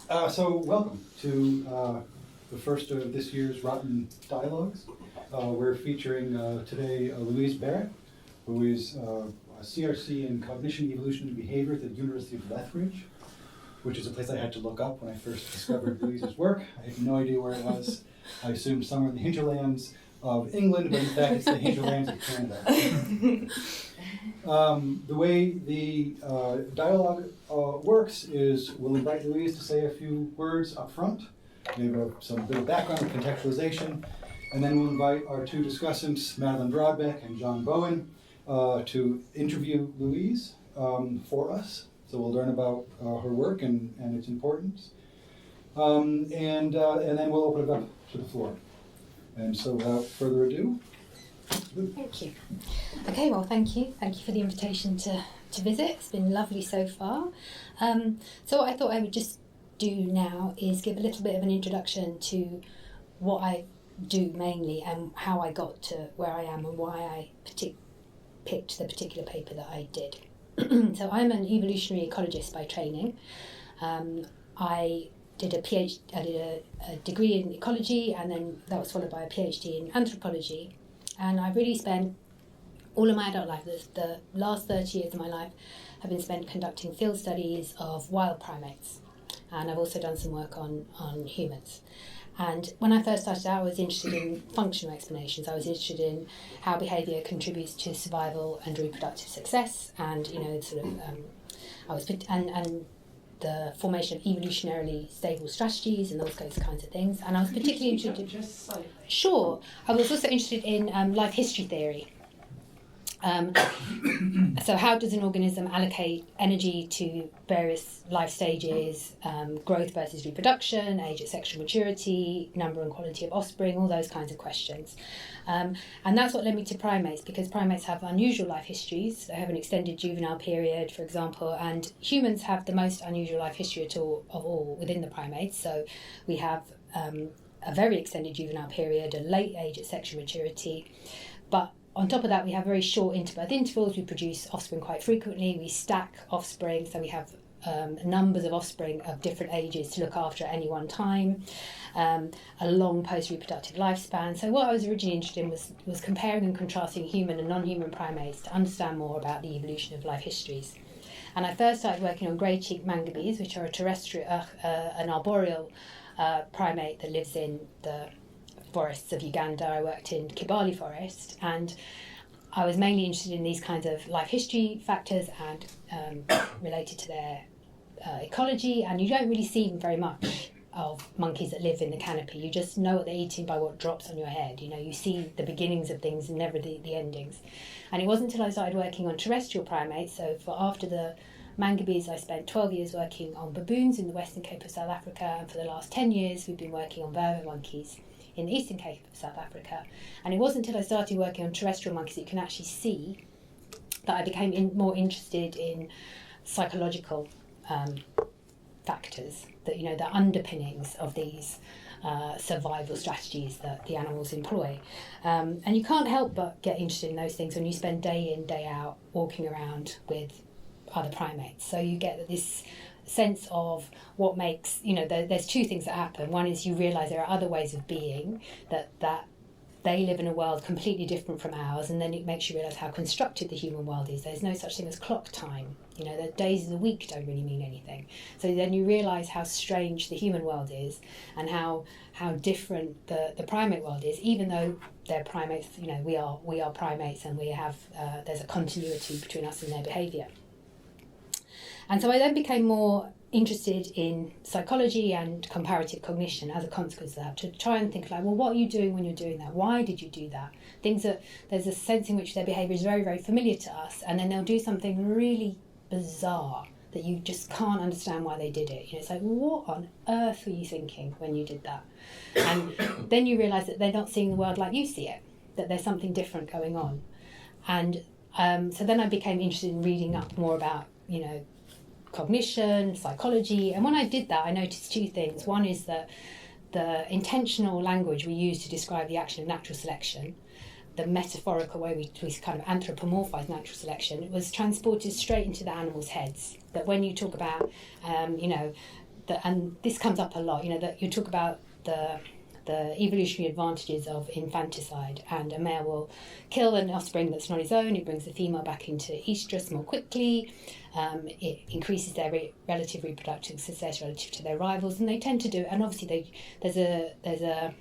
So welcome to the first of this year's Rotman Dialogues. We're featuring today Louise Barrett, who is a CRC in Cognition, Evolution, and Behavior at the University of Lethbridge, which is a place I had to look up when I first discovered Louise's work. I had no idea where it was. I assumed somewhere in the hinterlands of England, but in fact it's the hinterlands of Canada. The way the dialogue works is we'll invite Louise to say a few words up front, give some bit of background and contextualization, and then we'll invite our two discussants, Madeline Broadbeck and John Bowen, to interview Louise for us. So we'll learn about her work and its importance. And then we'll open it up to the floor. And so without further ado, Thank you. Okay, well, thank you. Thank you for the invitation to visit. It's been lovely so far. So what I thought I would just do now is give a little bit of an introduction to what I do mainly and how I got to where I am and why I picked the particular paper that I did. So I'm an evolutionary ecologist by training. I did a degree in ecology, and then that was followed by a PhD in anthropology. And I've really spent all of my adult life, the last 30 years of my life, have been spent conducting field studies of wild primates. And I've also done some work on humans. And when I first started out, I was interested in functional explanations. I was interested in how behaviour contributes to survival and reproductive success, and and the formation of evolutionarily stable strategies and those kinds of things. And I was particularly interested. Just slightly. Sure. I was also interested in life history theory. So how does an organism allocate energy to various life stages, growth versus reproduction, age at sexual maturity, number and quality of offspring, all those kinds of questions. And that's what led me to primates, because primates have unusual life histories. They have an extended juvenile period, for example, and humans have the most unusual life history of all within the primates. So we have a very extended juvenile period, a late age at sexual maturity, but on top of that, we have very short interbirth intervals. We produce offspring quite frequently. We stack offspring, so we have numbers of offspring of different ages to look after at any one time. A long post-reproductive lifespan. So what I was originally interested in was comparing and contrasting human and non-human primates to understand more about the evolution of life histories. And I first started working on grey-cheeked mangabes, which are a terrestrial, an arboreal primate that lives in the forests of Uganda. I worked in Kibale Forest, and I was mainly interested in these kinds of life history factors and related to their ecology. And you don't really see very much of monkeys that live in the canopy. You just know what they're eating by what drops on your head. You know, you see the beginnings of things and never the endings. And it wasn't until I started working on terrestrial primates, so for after the mangabes, I spent 12 years working on baboons in the Western Cape of South Africa, and for the last 10 years we've been working on vervet monkeys in the Eastern Cape of South Africa. And it wasn't until I started working on terrestrial monkeys that you can actually see that I became more interested in psychological factors, that, you know, the underpinnings of these survival strategies that the animals employ. And you can't help but get interested in those things when you spend day in, day out walking around with other primates. So you get this sense of what makes, you know, there's two things that happen. One is you realise there are other ways of being, that they live in a world completely different from ours, and then it makes you realise how constructed the human world is. There's no such thing as clock time. You know, the days of the week don't really mean anything. So then you realise how strange the human world is, and how different the primate world is, even though they're primates. You know, we are primates, and we have there's a continuity between us and their behaviour. And so I then became more interested in psychology and comparative cognition as a consequence of that, to try and think like, well, what are you doing when you're doing that? Why did you do that? Things that there's a sense in which their behaviour is very, very familiar to us, and then they'll do something really bizarre that you just can't understand why they did it. You know, it's like, what on earth were you thinking when you did that? And then you realise that they're not seeing the world like you see it, that there's something different going on. And so then I became interested in reading up more about, you know, cognition, psychology, and when I did that I noticed two things. One is that the intentional language we use to describe the action of natural selection, the metaphorical way we kind of anthropomorphise natural selection, it was transported straight into the animals' heads. That when you talk about, and this comes up a lot, that you talk about the evolutionary advantages of infanticide, and a male will kill an offspring that's not his own. It brings the female back into estrus more quickly. It increases their relative reproductive success relative to their rivals, and they tend to do it. And obviously, there's a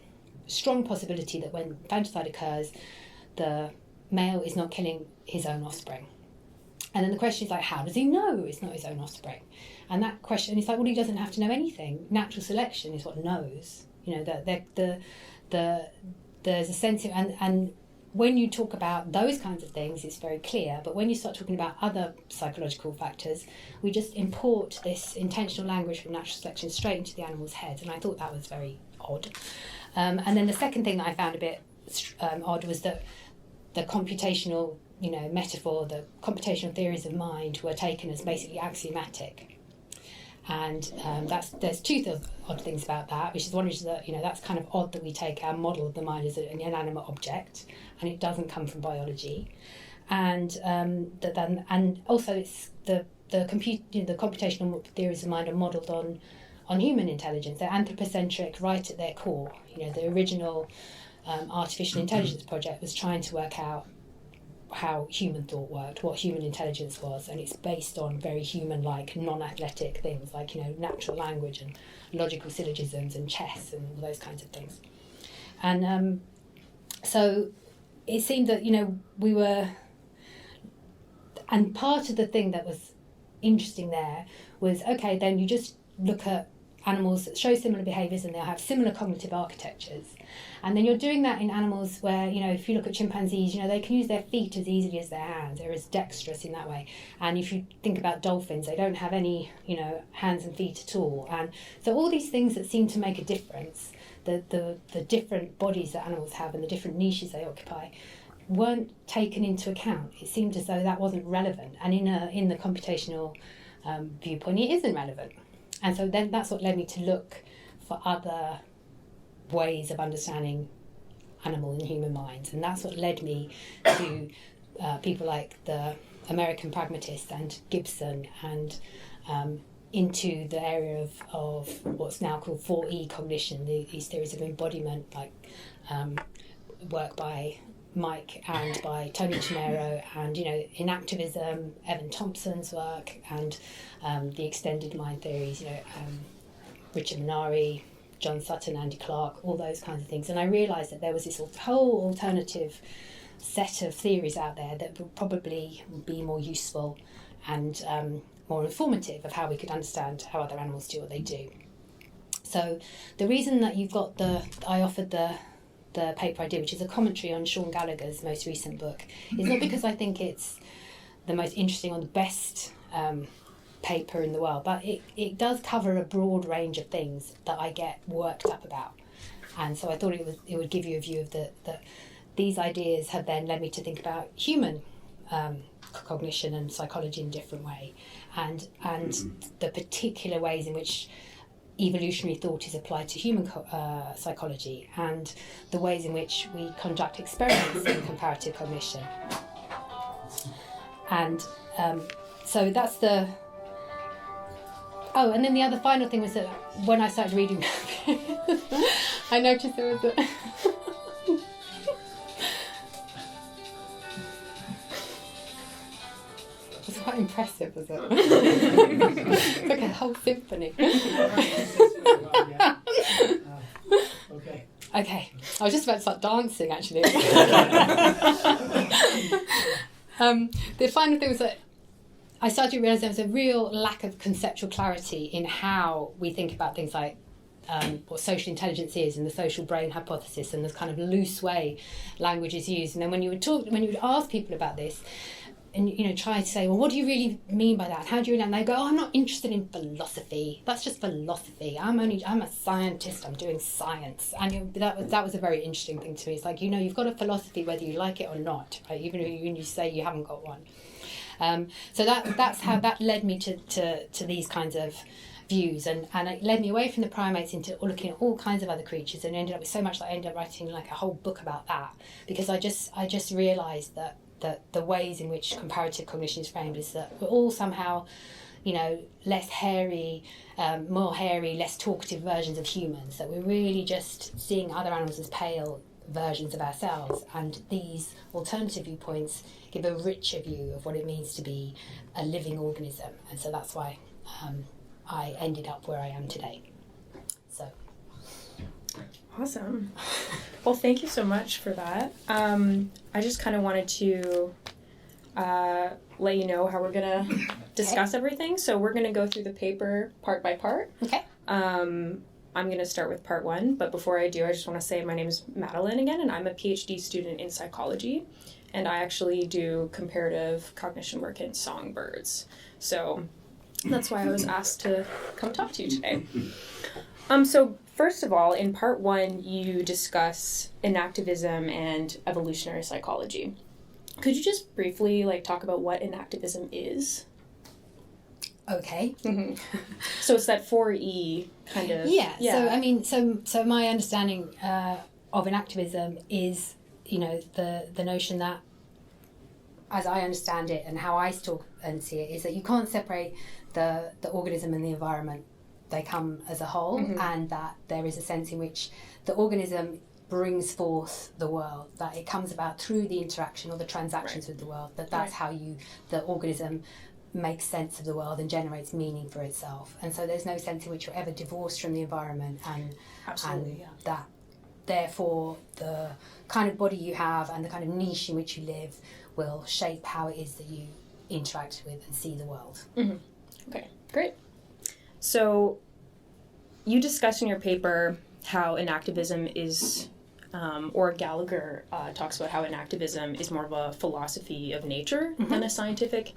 strong possibility that when infanticide occurs, the male is not killing his own offspring. And then the question is, like, how does he know it's not his own offspring? And that question is like, well, he doesn't have to know anything. Natural selection is what knows. There's a sense of, and when you talk about those kinds of things, it's very clear. But when you start talking about other psychological factors, we just import this intentional language from natural selection straight into the animal's head. And I thought that was very odd. And then the second thing that I found a bit odd was that the computational, metaphor, the computational theories of mind were taken as basically axiomatic. And there's two odd things about that, which is one is that that's kind of odd that we take our model of the mind as an inanimate object, and it doesn't come from biology, and also it's the computational theories of mind are modelled on human intelligence. They're anthropocentric right at their core. The original artificial intelligence project was trying to work out how human thought worked, what human intelligence was, and it's based on very human-like, non-athletic things like natural language and logical syllogisms and chess and all those kinds of things. And so it seemed that we were, and part of the thing that was interesting there was, okay, then you just look at animals that show similar behaviours and they'll have similar cognitive architectures. And then you're doing that in animals where, if you look at chimpanzees, they can use their feet as easily as their hands. They're as dexterous in that way. And if you think about dolphins, they don't have any, hands and feet at all. And so all these things that seem to make a difference, the different bodies that animals have and the different niches they occupy, weren't taken into account. It seemed as though that wasn't relevant. And in the computational viewpoint, it isn't relevant. And so then that's what led me to look for other ways of understanding animal and human minds. And that's what led me to people like the American pragmatists and Gibson, and into the area of what's now called 4E cognition, these theories of embodiment, like work by Mike and by Tony Chimero, and Enactivism, Evan Thompson's work, and the extended mind theories, Richard Minari, John Sutton, Andy Clark, all those kinds of things. And I realised that there was this whole alternative set of theories out there that would probably be more useful and more informative of how we could understand how other animals do what they do. So the reason that I offered the paper I did, which is a commentary on Shaun Gallagher's most recent book, is not because I think it's the most interesting or the best paper in the world, but it does cover a broad range of things that I get worked up about. And so I thought it would give you a view of that these ideas have then led me to think about human cognition and psychology in a different way, and the particular ways in which evolutionary thought is applied to human psychology, and the ways in which we conduct experiments in comparative cognition. And so that's the... Oh, and then the other final thing was that when I started reading I noticed there was a... It was quite impressive, was it? It's like a whole symphony. Okay. I was just about to start dancing, actually. The final thing was that I started to realise there was a real lack of conceptual clarity in how we think about things like what social intelligence is and the social brain hypothesis, and this kind of loose way language is used. And then when you would ask people about this, and try to say, well, what do you really mean by that? How do you? And they go, oh, I'm not interested in philosophy. That's just philosophy. I'm a scientist. I'm doing science. And that was a very interesting thing to me. It's like, you've got a philosophy whether you like it or not, right? Even when you say you haven't got one. So that's how that led me to these kinds of views, and it led me away from the primates into looking at all kinds of other creatures, and ended up with so much that I ended up writing like a whole book about that, because I just realised that the ways in which comparative cognition is framed is that we're all somehow less hairy, more hairy, less talkative versions of humans, that we're really just seeing other animals as pale versions of ourselves, and these alternative viewpoints give a richer view of what it means to be a living organism, and so that's why I ended up where I am today. So. Awesome. Well, thank you so much for that. I just kind of wanted to let you know how we're going to discuss everything. So we're going to go through the paper part by part. Okay. I'm going to start with part 1, but before I do, I just want to say my name is Madeline again, and I'm a PhD student in psychology, and I actually do comparative cognition work in songbirds. So that's why I was asked to come talk to you today. So first of all, in part 1, you discuss enactivism and evolutionary psychology. Could you just briefly talk about what enactivism is? Okay. Mm-hmm. So it's that 4E kind of. Yeah. So my understanding of enactivism is, the notion that, as I understand it and how I talk and see it, is that you can't separate the organism and the environment. They come as a whole, and that there is a sense in which the organism brings forth the world, that it comes about through the interaction or the transactions with the world, that's how the organism makes sense of the world and generates meaning for itself. And so there's no sense in which you're ever divorced from the environment, and that therefore the kind of body you have and the kind of niche in which you live will shape how it is that you interact with and see the world. Mm-hmm. Okay, great. So you discuss in your paper how enactivism is, or Gallagher talks about how enactivism is more of a philosophy of nature than a scientific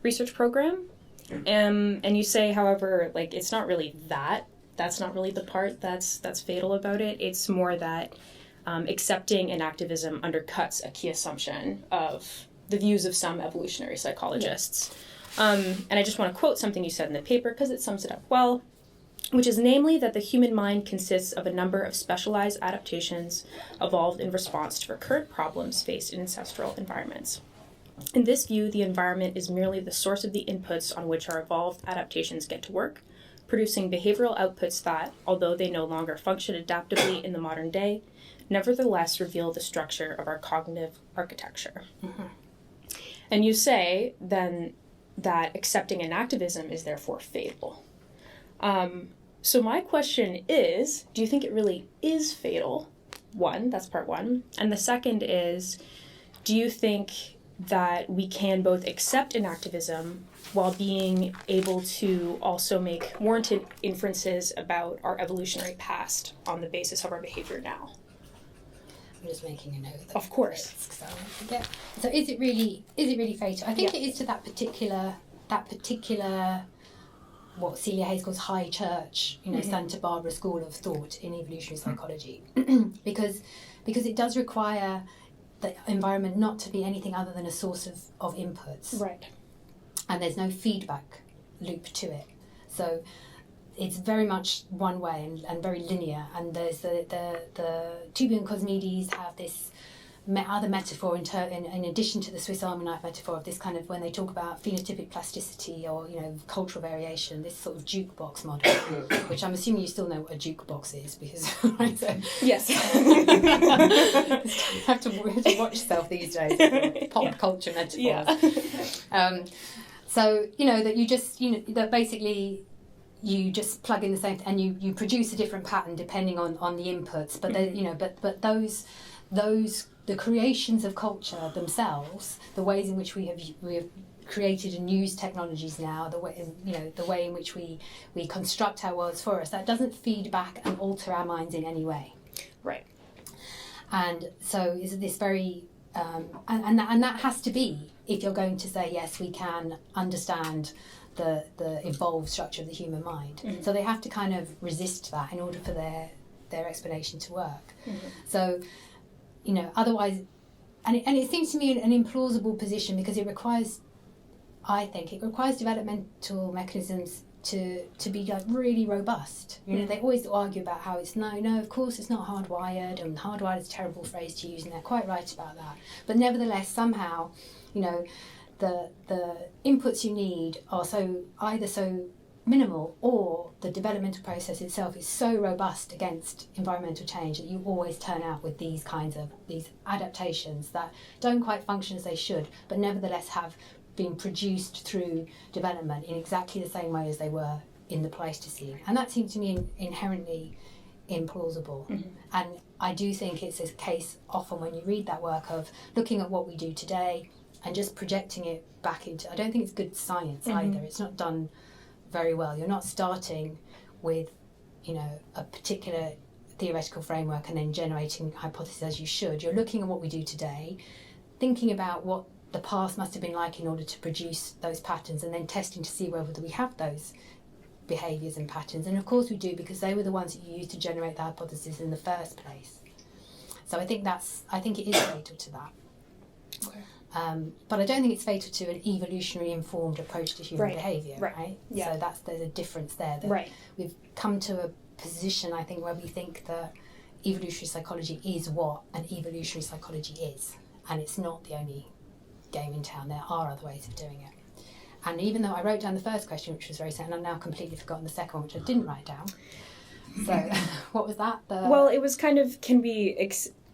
research program. And you say, however, it's not really that's not really the part that's fatal about it. It's more that accepting enactivism undercuts a key assumption of the views of some evolutionary psychologists. And I just want to quote something you said in the paper because it sums it up well, which is namely that the human mind consists of a number of specialized adaptations evolved in response to recurrent problems faced in ancestral environments. In this view, the environment is merely the source of the inputs on which our evolved adaptations get to work, producing behavioral outputs that, although they no longer function adaptively in the modern day, nevertheless reveal the structure of our cognitive architecture. And you say, then, that accepting enactivism is therefore fatal. So my question is, do you think it really is fatal? One, that's part 1. And the second is, do you think that we can both accept enactivism while being able to also make warranted inferences about our evolutionary past on the basis of our behavior now? I'm just making a note. Of course. So I won't forget. So is it really fatal? I think it is to that particular what Celia Hayes calls high church, Santa Barbara school of thought in evolutionary psychology, because it does require the environment not to be anything other than a source of inputs. Right. And there's no feedback loop to it. So it's very much one way and very linear. And there's the Tubi and Cosmides have this other metaphor in addition to the Swiss Army knife metaphor of this kind of, when they talk about phenotypic plasticity or cultural variation, this sort of jukebox model, which I'm assuming you still know what a jukebox is, because right, so yes, you have to watch yourself these days. Pop culture metaphors. Yeah. So that you just that basically you just plug in the same and you produce a different pattern depending on the inputs, but but those the creations of culture themselves, the ways in which we have created and used technologies now, the way in which we construct our worlds for us, that doesn't feed back and alter our minds in any way. Right. And so is this very and that has to be, if you're going to say yes, we can understand the evolved structure of the human mind. So they have to kind of resist that in order for their explanation to work. So otherwise, and it seems to me an implausible position, because it requires developmental mechanisms to be really robust. They always argue about how it's no, of course it's not hardwired, and hardwired is a terrible phrase to use, and they're quite right about that. But nevertheless, somehow, the inputs you need are either so minimal, or the developmental process itself is so robust against environmental change that you always turn out with these adaptations that don't quite function as they should, but nevertheless have been produced through development in exactly the same way as they were in the Pleistocene. And that seems to me inherently implausible. Mm-hmm. And I do think it's a case often when you read that work of looking at what we do today and just projecting it back into, I don't think it's good science either. It's not done very well. You're not starting with, a particular theoretical framework and then generating hypotheses as you should. You're looking at what we do today, thinking about what the past must have been like in order to produce those patterns, and then testing to see whether we have those behaviours and patterns. And of course we do, because they were the ones that you used to generate the hypothesis in the first place. So I think it is fatal to that. Okay. But I don't think it's fatal to an evolutionary informed approach to human behaviour, right? Yeah. So there's a difference there. We've come to a position, I think, where we think that evolutionary psychology is what an evolutionary psychology is, and it's not the only game in town. There are other ways of doing it. And even though I wrote down the first question, which was very simple, and I've now completely forgotten the second one, which I didn't write down. So what was that? Well, it was kind of, can we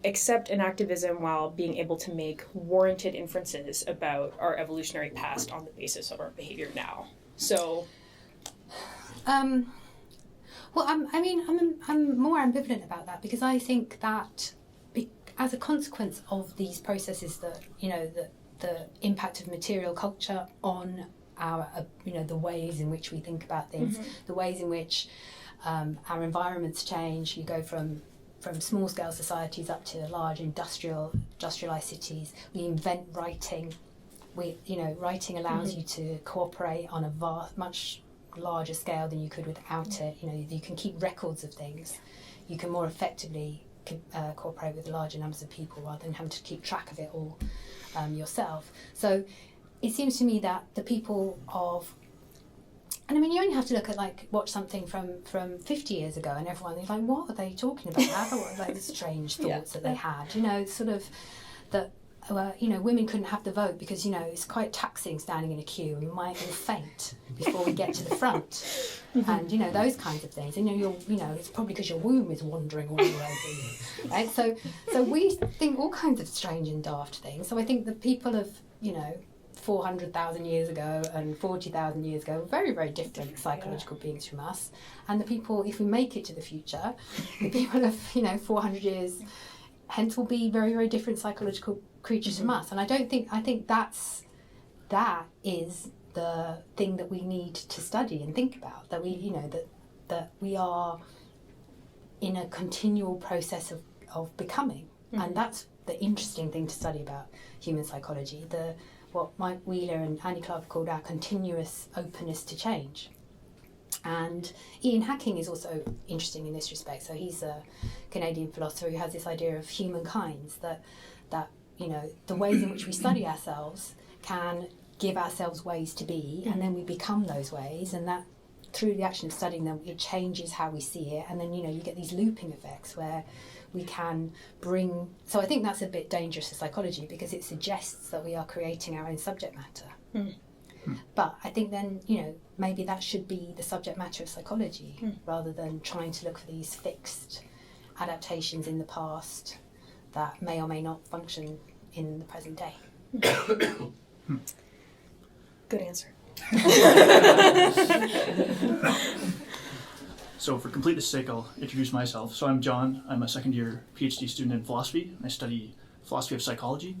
accept enactivism while being able to make warranted inferences about our evolutionary past on the basis of our behavior now? So... Well, I'm more ambivalent about that, because I think that as a consequence of these processes that, the impact of material culture on our, the ways in which we think about things, the ways in which our environments change. You go from small-scale societies up to large industrialized cities. We invent writing. Writing allows you to cooperate on a much larger scale than you could without it. You can keep records of things. You can more effectively cooperate with larger numbers of people rather than having to keep track of it all yourself. So it seems to me that the people of, and you only have to look at watch something from 50 years ago, and everyone is like, what are they talking about? What are those strange thoughts that they had? Sort of that. Women couldn't have the vote because, it's quite taxing standing in a queue, and we might all faint before we get to the front. And, those kinds of things. And, it's probably because your womb is wandering all over you, right? So we think all kinds of strange and daft things. So I think the people of, 400,000 years ago and 40,000 years ago, very, very different psychological beings from us. And the people, if we make it to the future, the people of, 400 years hence will be very, very different psychological creatures from us. And I think that is the thing that we need to study and think about, that we, that we are in a continual process of becoming. And that's the interesting thing to study about human psychology, what Mike Wheeler and Andy Clark called our continuous openness to change. And Ian Hacking is also interesting in this respect. So he's a Canadian philosopher who has this idea of humankinds, that the ways in which we study ourselves can give ourselves ways to be, and then we become those ways, and that through the action of studying them, it changes how we see it, and then you get these looping effects where we can bring. So I think that's a bit dangerous to psychology, because it suggests that we are creating our own subject matter. But I think then, maybe that should be the subject matter of psychology, rather than trying to look for these fixed adaptations in the past that may or may not function in the present day. Good answer. So for completeness' sake, I'll introduce myself. So I'm John. I'm a second-year PhD student in philosophy. I study philosophy of psychology.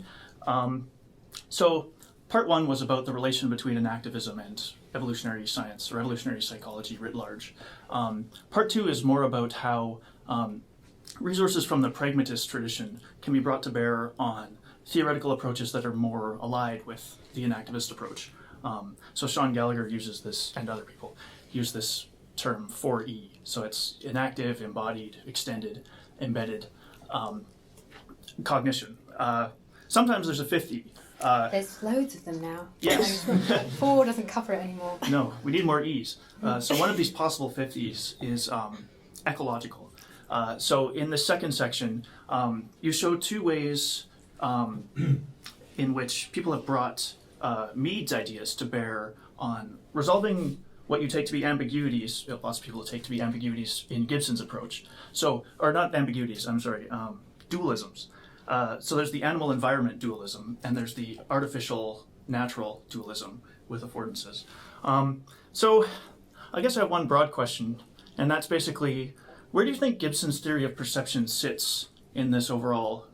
So part one was about the relation between enactivism and evolutionary science, or evolutionary psychology writ large. Part two is more about how resources from the pragmatist tradition can be brought to bear on theoretical approaches that are more allied with the enactivist approach. So Shaun Gallagher uses this, and other people use this term 4E. So it's inactive, embodied, extended, embedded, cognition. Sometimes there's a fifth E. There's loads of them now. Yes. 4 doesn't cover it anymore. No, we need more E's. So one of these possible fifth E's is ecological. So in the second section, you show two ways in which people have brought Mead's ideas to bear on resolving what you take to be ambiguities, lots of people take to be ambiguities in Gibson's approach. So, or not ambiguities, I'm sorry, dualisms. So there's the animal-environment dualism, and there's the artificial-natural dualism with affordances. So I guess I have one broad question, and that's basically, where do you think Gibson's theory of perception sits in this overall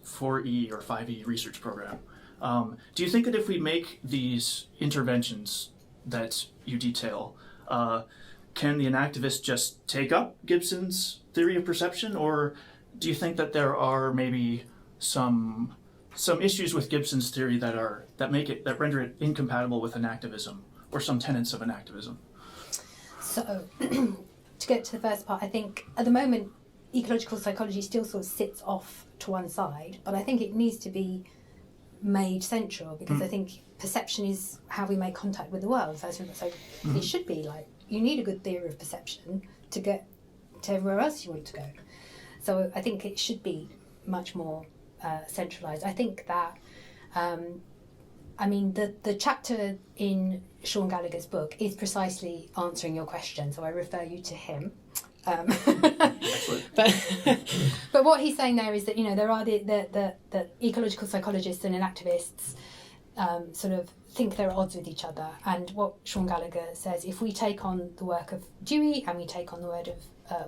4E or 5E research program? Do you think that if we make these interventions that you detail, can the enactivist just take up Gibson's theory of perception, or do you think that there are maybe some issues with Gibson's theory that render it incompatible with enactivism, or some tenets of enactivism? So, to get to the first part, I think at the moment ecological psychology still sort of sits off to one side, but I think it needs to be made central, because I think perception is how we make contact with the world. So it should be like, you need a good theory of perception to get to everywhere else you want to go. So I think it should be much more centralised. I think that, the chapter in Shaun Gallagher's book is precisely answering your question, so I refer you to him. But what he's saying there is that, there are the ecological psychologists and enactivists sort of think they're at odds with each other. And what Shaun Gallagher says, if we take on the work of Dewey and we take on the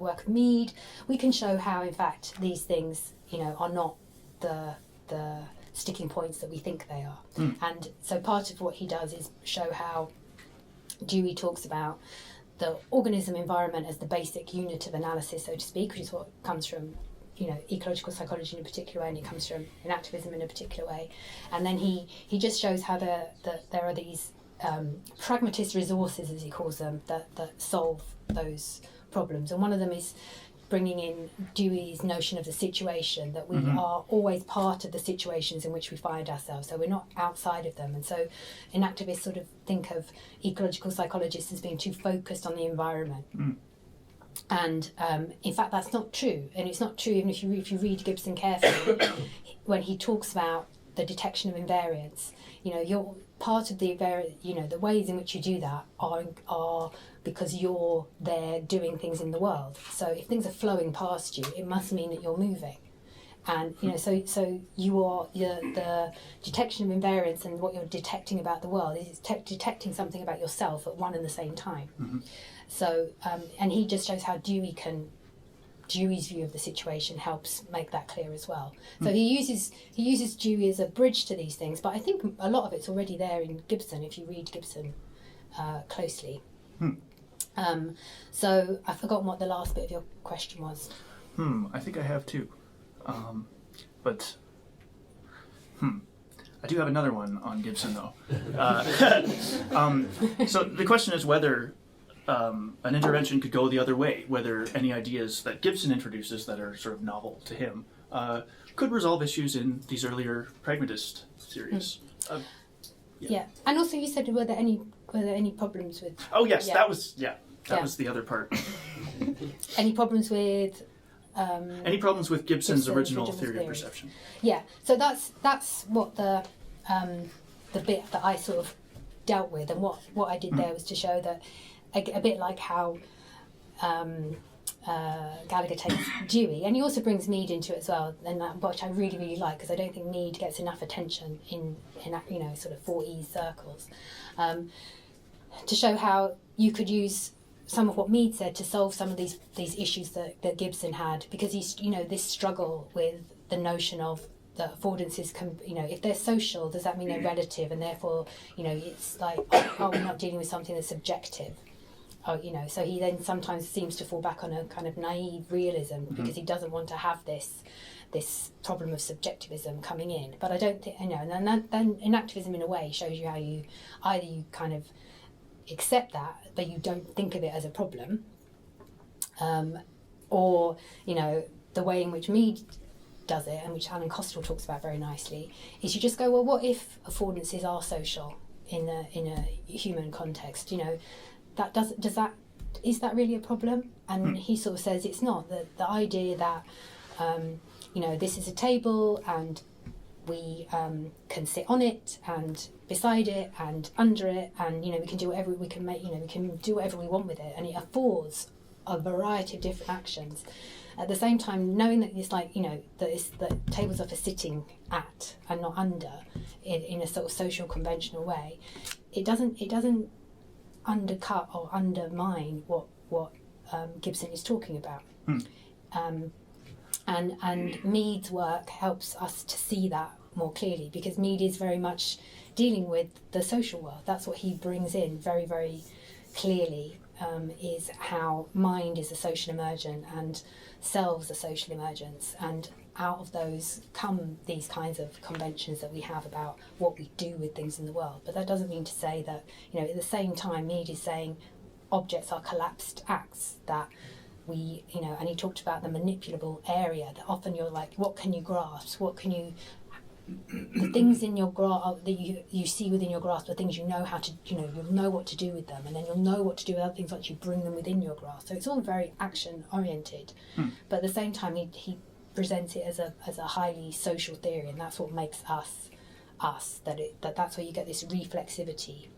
work of Mead, we can show how, in fact, these things, are not the sticking points that we think they are. And so part of what he does is show how Dewey talks about the organism environment as the basic unit of analysis, so to speak, which is what comes from ecological psychology in a particular way, and it comes from enactivism in a particular way. And then he just shows how there are these pragmatist resources, as he calls them, that solve those problems. And one of them is bringing in Dewey's notion of the situation, that we are always part of the situations in which we find ourselves, so we're not outside of them. And so enactivists sort of think of ecological psychologists as being too focused on the environment. And in fact, that's not true. And it's not true even if you read Gibson carefully, when he talks about the detection of invariance. You're part of the the ways in which you do that are because you're there doing things in the world. So if things are flowing past you, it must mean that you're moving. And so you are the detection of invariance, and what you're detecting about the world is detecting something about yourself at one and the same time. So and he just shows how Dewey's view of the situation helps make that clear as well. So he uses Dewey as a bridge to these things, but I think a lot of it's already there in Gibson if you read Gibson closely. So I've forgotten what the last bit of your question was. I think I have too. But I do have another one on Gibson though. So the question is whether an intervention could go the other way, whether any ideas that Gibson introduces that are sort of novel to him could resolve issues in these earlier pragmatist theories. Yeah, and also you said were there any problems with? Oh yes, that was the other part. Any problems with? Any problems with Gibson's original theory of perception? Yeah, so that's what the bit that I sort of dealt with, and what I did there was to show that a bit like how Gallagher takes Dewey, and he also brings Mead into it as well, and that, which I really, really like, because I don't think Mead gets enough attention in sort of 4E circles, to show how you could use some of what Mead said to solve some of these issues that Gibson had, because he's this struggle with the notion of the affordances if they're social, does that mean they're relative, and therefore it's like, are we not dealing with something that's subjective? So he then sometimes seems to fall back on a kind of naive realism, because he doesn't want to have this problem of subjectivism coming in. But I don't think, and then enactivism in a way shows you how you kind of accept that, but you don't think of it as a problem, or the way in which Mead does it, and which Alan Costel talks about very nicely, is you just go, well, what if affordances are social in a human context? Is that really a problem? And he sort of says it's not. The idea that this is a table and we can sit on it and beside it and under it, and we can do whatever we can make. We can do whatever we want with it, and it affords a variety of different actions. At the same time, knowing that it's like that tables are for sitting at and not under, in a sort of social conventional way, it doesn't undercut or undermine what Gibson is talking about. And Mead's work helps us to see that more clearly, because Mead is very much dealing with the social world. That's what he brings in very, very clearly, is how mind is a social emergent and selves a social emergence, and out of those come these kinds of conventions that we have about what we do with things in the world. But that doesn't mean to say that, at the same time, Mead is saying objects are collapsed acts, that we, and he talked about the manipulable area, that often you're like, what can you grasp? What can you, the things in your grasp that you see within your grasp are things you know how to, you'll know what to do with them, and then you'll know what to do with other things once you bring them within your grasp. So it's all very action oriented, but at the same time he presents it as a highly social theory, and that's what makes us. That's where you get this reflexivity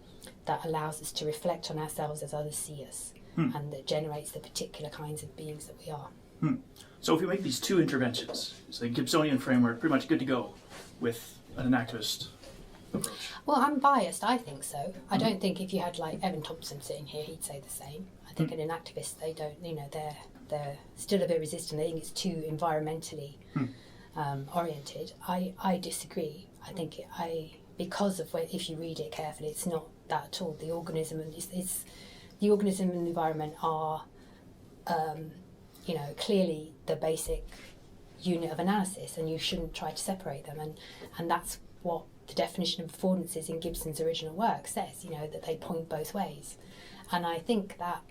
that allows us to reflect on ourselves as others see us, and that generates the particular kinds of beings that we are. So if we make these two interventions, it's the Gibsonian framework, pretty much good to go with an enactivist approach. Well, I'm biased, I think so. I don't think if you had like Evan Thompson sitting here, he'd say the same. I think an enactivist, they don't, they're still a bit resistant. They think it's too environmentally oriented. I disagree. I think because of if you read it carefully, it's not that at all. The organism and the organism and the environment are, clearly the basic unit of analysis, and you shouldn't try to separate them. And that's what the definition of affordances in Gibson's original work says. That they point both ways. And I think that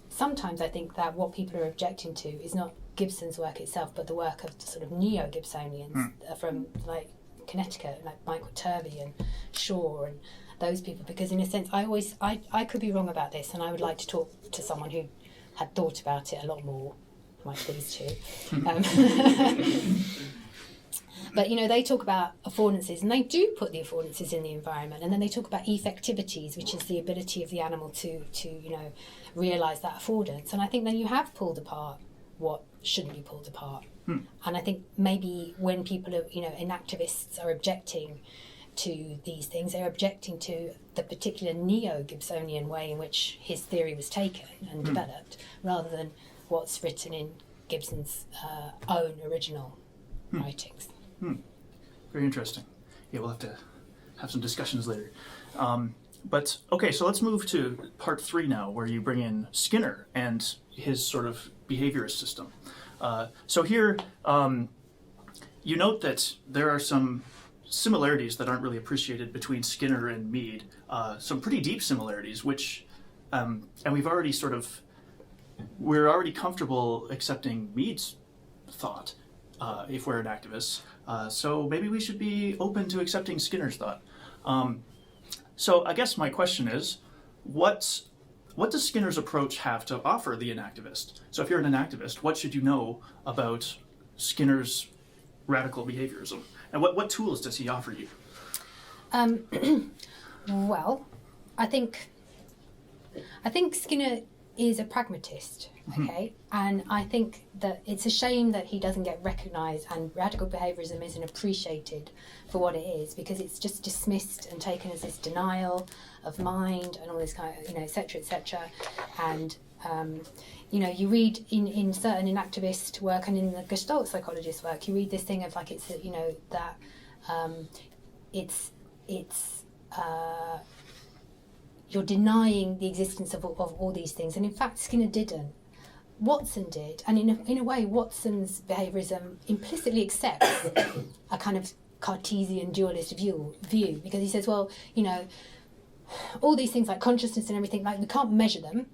sometimes what people are objecting to is not Gibson's work itself, but the work of the sort of neo-Gibsonians from like Connecticut, like Michael Turvey and Shaw and those people, because in a sense I could be wrong about this, and I would like to talk to someone who had thought about it a lot more, like these two. But they talk about affordances, and they do put the affordances in the environment, and then they talk about effectivities, which is the ability of the animal to realise that affordance. And I think then you have pulled apart what shouldn't be pulled apart. And I think maybe when people are, enactivists are objecting to these things, they're objecting to the particular neo-Gibsonian way in which his theory was taken and developed, rather than what's written in Gibson's own original writings. Very interesting. Yeah, we'll have to have some discussions later. But okay, so let's move to part 3 now, where you bring in Skinner and his sort of behaviorist system. So here, you note that there are some similarities that aren't really appreciated between Skinner and Mead, some pretty deep similarities, which, and we're already comfortable accepting Mead's thought if we're enactivists, so maybe we should be open to accepting Skinner's thought. So I guess my question is, what does Skinner's approach have to offer the enactivist? So if you're an enactivist, what should you know about Skinner's radical behaviorism? And what tools does he offer you? Well, I think Skinner is a pragmatist, okay? And I think that it's a shame that he doesn't get recognised and radical behaviorism isn't appreciated for what it is, because it's just dismissed and taken as this denial of mind and all this kind of, et cetera, and you read in certain enactivist work and in the Gestalt psychologist work, you read this thing of like it's you're denying the existence of all these things, and in fact Skinner didn't. Watson did, and in a way Watson's behaviorism implicitly accepts a kind of Cartesian dualist view, because he says, well, all these things like consciousness and everything, like we can't measure them,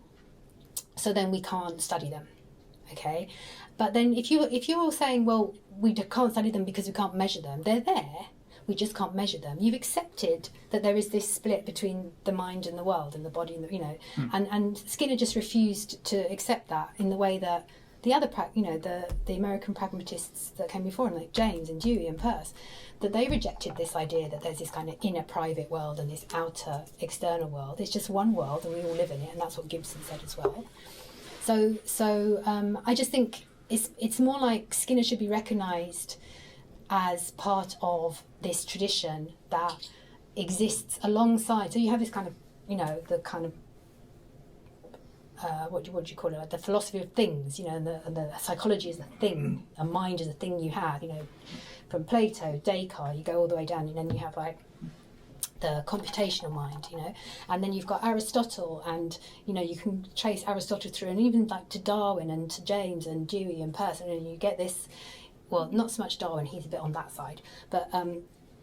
so then we can't study them, okay? But then if you're saying, well, we can't study them because we can't measure them, they're there, we just can't measure them. You've accepted that there is this split between the mind and the world and the body, and and Skinner just refused to accept that in the way that the other, the American pragmatists that came before him, like James and Dewey and Peirce, that they rejected this idea that there's this kind of inner private world and this outer external world. It's just one world and we all live in it, and that's what Gibson said as well. So I just think it's more like Skinner should be recognised as part of this tradition that exists alongside. So you have this kind of, the kind of what do you call it? Like the philosophy of things, and the psychology is a thing, a mind is a thing you have, from Plato, Descartes, you go all the way down, and then you have like the computational mind, and then you've got Aristotle, and you can trace Aristotle through, and even like to Darwin and to James and Dewey and Peirce, and you get this. Well, not so much Darwin; he's a bit on that side, but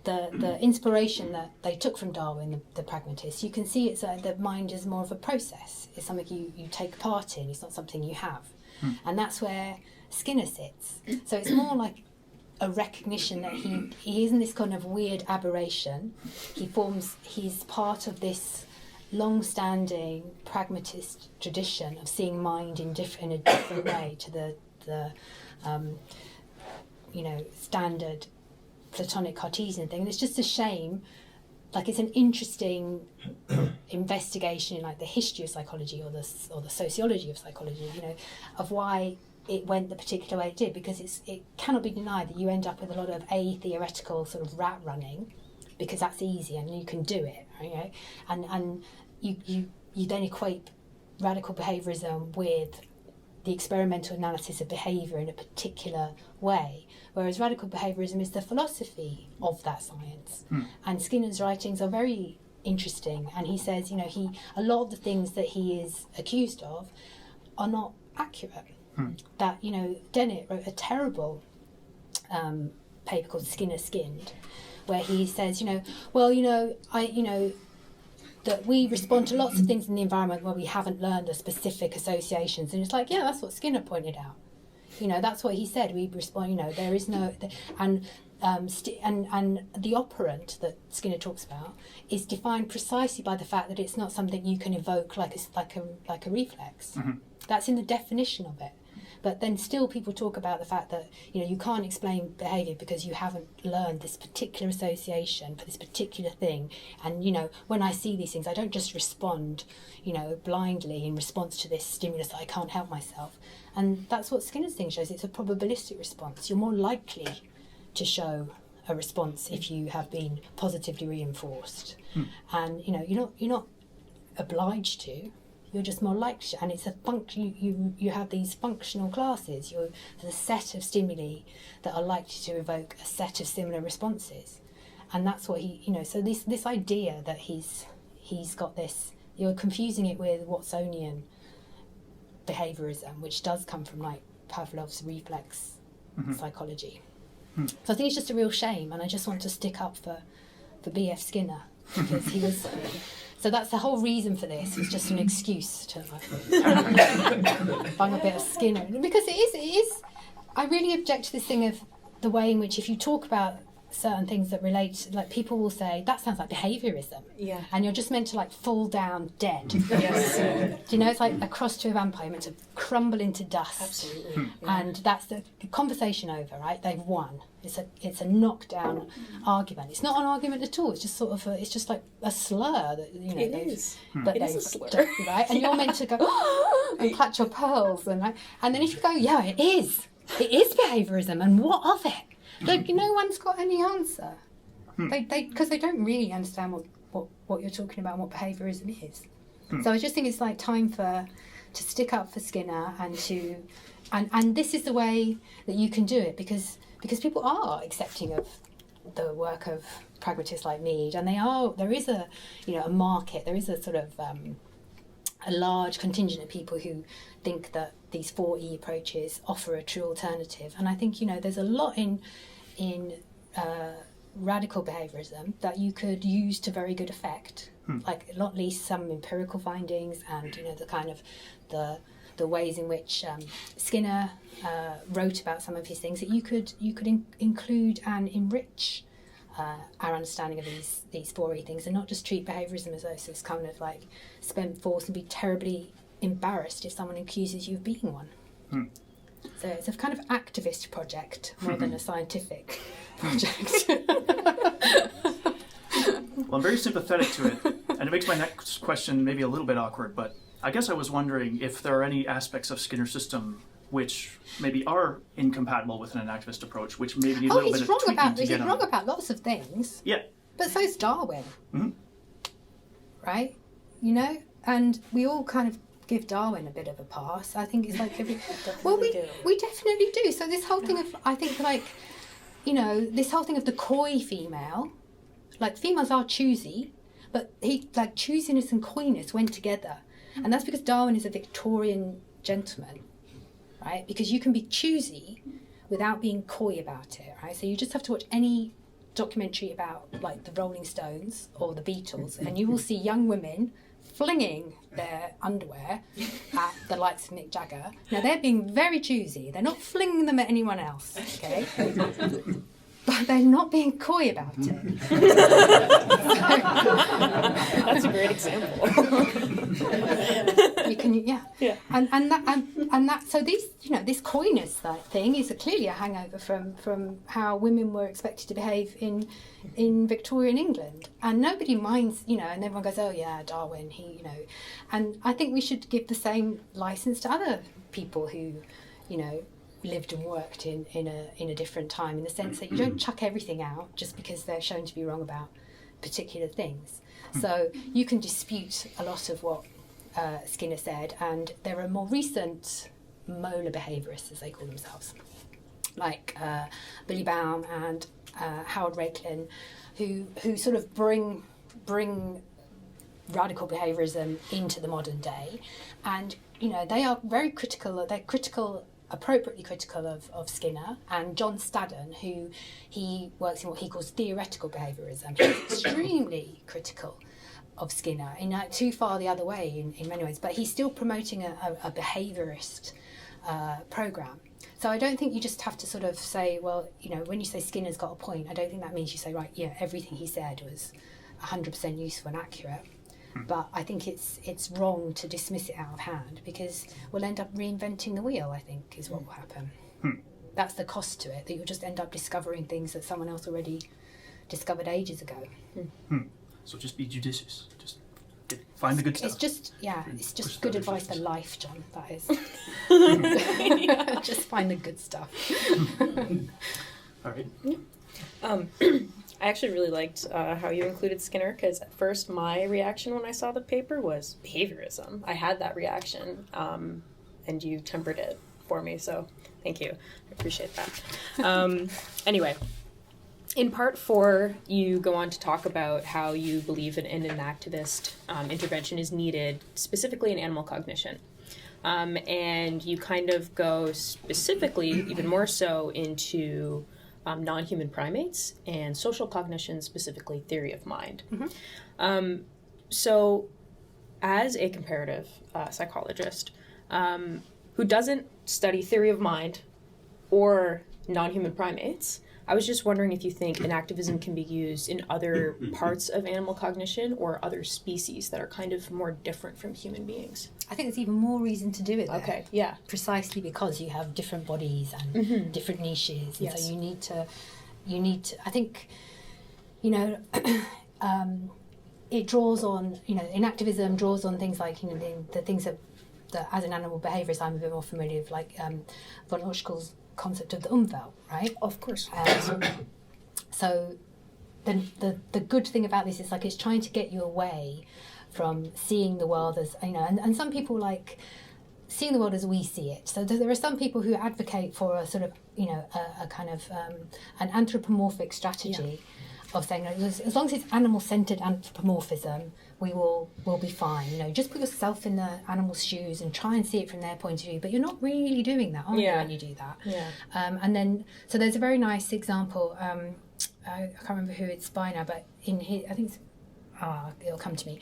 the inspiration that they took from Darwin, the pragmatists, you can see it's the mind is more of a process. It's something you take part in. It's not something you have, and that's where Skinner sits. So it's more like a recognition that he isn't this kind of weird aberration. He's part of this long-standing pragmatist tradition of seeing mind in a different way to the standard Platonic Cartesian thing. And it's just a shame, like it's an interesting investigation in like the history of psychology or the sociology of psychology, of why it went the particular way it did, because it cannot be denied that you end up with a lot of theoretical sort of rat running, because that's easy and you can do it, right? And you then equate radical behaviorism with the experimental analysis of behaviour in a particular way, whereas radical behaviourism is the philosophy of that science. And Skinner's writings are very interesting, and he says, a lot of the things that he is accused of are not accurate. That, Dennett wrote a terrible paper called Skinner Skinned, where he says, that we respond to lots of things in the environment where we haven't learned the specific associations. And it's like, yeah, that's what Skinner pointed out. That's what he said. We respond, there is no... And the operant that Skinner talks about is defined precisely by the fact that it's not something you can evoke like a reflex. That's in the definition of it. But then still people talk about the fact that, you can't explain behaviour because you haven't learned this particular association for this particular thing. And, when I see these things, I don't just respond, blindly in response to this stimulus that I can't help myself. And that's what Skinner's thing shows. It's a probabilistic response. You're more likely to show a response if you have been positively reinforced. And, you're not obliged to. You're just more likely to, and it's a function. You have these functional classes. There's a set of stimuli that are likely to evoke a set of similar responses, and that's what So this idea that he's got this, you're confusing it with Watsonian behaviorism, which does come from like Pavlov's reflex psychology. So I think it's just a real shame, and I just want to stick up for B.F. Skinner, because he was. So that's the whole reason for this. It's just an excuse to bung a bit of Skinner, because it is. I really object to this thing of the way in which, if you talk about certain things that relate, like people will say that sounds like behaviorism, and you're just meant to like fall down dead. It's like a cross to a vampire, meant to crumble into dust. Absolutely. And that's the conversation over, right? They've won. It's a knockdown argument. It's not an argument at all. It's just sort of it's just like a slur that It is. But It is a slur, right? And you're meant to go and clutch your pearls, and then if you go, it is behaviorism, and what of it? Like, no one's got any answer. Because they don't really understand what you're talking about and what behaviorism is. So I just think it's like time to stick up for Skinner and this is the way that you can do it, because people are accepting of the work of pragmatists like Mead, and there is a market, there is a sort of a large contingent of people who think that these 4E approaches offer a true alternative. And I think there's a lot in radical behaviorism that you could use to very good effect, like not least some empirical findings, and the kind of the ways in which Skinner wrote about some of his things, that you could include and enrich our understanding of these 4E things, and not just treat behaviorism as though it's this kind of like spent force and be terribly embarrassed if someone accuses you of being one. So it's a kind of activist project more than a scientific project. Well, I'm very sympathetic to it, and it makes my next question maybe a little bit awkward, but I guess I was wondering if there are any aspects of Skinner's system which maybe are incompatible with an enactivist approach, which maybe need a little bit of tweaking to he's get on. wrong about lots of things. Yeah. But so's Darwin. Mhm. Right? You know? And we all kind of give Darwin a bit of a pass. I think it's like we definitely do. So this whole thing of, I think, like, you know, this whole thing of the coy female, like, females are choosy, but choosiness and coyness went together. And that's because Darwin is a Victorian gentleman, right? Because you can be choosy without being coy about it, right? So you just have to watch any documentary about, like, the Rolling Stones or the Beatles, and you will see young women flinging their underwear at the likes of Mick Jagger. Now, they're being very choosy. They're not flinging them at anyone else, okay? But they're not being coy about it. That's a great example. You can, yeah. And that. So these, you know, this coyness thing is clearly a hangover from how women were expected to behave in Victorian England, and nobody minds, you know, and everyone goes, oh yeah, Darwin, he, you know, and I think we should give the same license to other people who, you know, lived and worked in a different time, in the sense that you don't chuck everything out just because they're shown to be wrong about particular things. So you can dispute a lot of what Skinner said, and there are more recent molar behaviourists, as they call themselves, like Billy Baum and Howard Raiklin, who sort of bring radical behaviorism into the modern day, and you know they are very critical. They're critical, appropriately critical of Skinner, and John Staddon, who he works in what he calls theoretical behaviorism. He's extremely critical of Skinner, too far the other way in many ways, but he's still promoting a behaviourist programme. So I don't think you just have to sort of say, well, you know, when you say Skinner's got a point, I don't think that means you say, right, yeah, everything he said was 100% useful and accurate. But I think it's wrong to dismiss it out of hand, because we'll end up reinventing the wheel, I think, is what will happen. That's the cost to it, that you'll just end up discovering things that someone else already discovered ages ago. So just be judicious. Just find the good stuff. It's just good advice for life, John, that is. Just find the good stuff. All right. I actually really liked how you included Skinner, because at first my reaction when I saw the paper was behaviorism. I had that reaction, and you tempered it for me, so thank you. I appreciate that. Anyway, in part 4, you go on to talk about how you believe an enactivist intervention is needed, specifically in animal cognition. And you kind of go specifically, even more so, into non-human primates and social cognition, specifically theory of mind. So as a comparative psychologist who doesn't study theory of mind or non-human primates, I was just wondering if you think enactivism can be used in other parts of animal cognition or other species that are kind of more different from human beings. I think there's even more reason to do it there. Okay, yeah. Precisely because you have different bodies and different niches. And so you need to, I think, you know, it draws on, you know, enactivism draws on things like, you know, the things that as an animal behaviourist I'm a bit more familiar with, like von Uschkel's concept of the Umwelt, right? Of course. So the good thing about this is, like, it's trying to get you away from seeing the world as, you know, and some people like seeing the world as we see it. So there are some people who advocate for a sort of, you know, a kind of an anthropomorphic strategy of saying, as long as it's animal-centered anthropomorphism, we'll be fine. You know, just put yourself in the animal's shoes and try and see it from their point of view. But you're not really doing that, are you, when you do that? And then, so there's a very nice example. I can't remember who it's by now, but in his, I think it's, it'll come to me.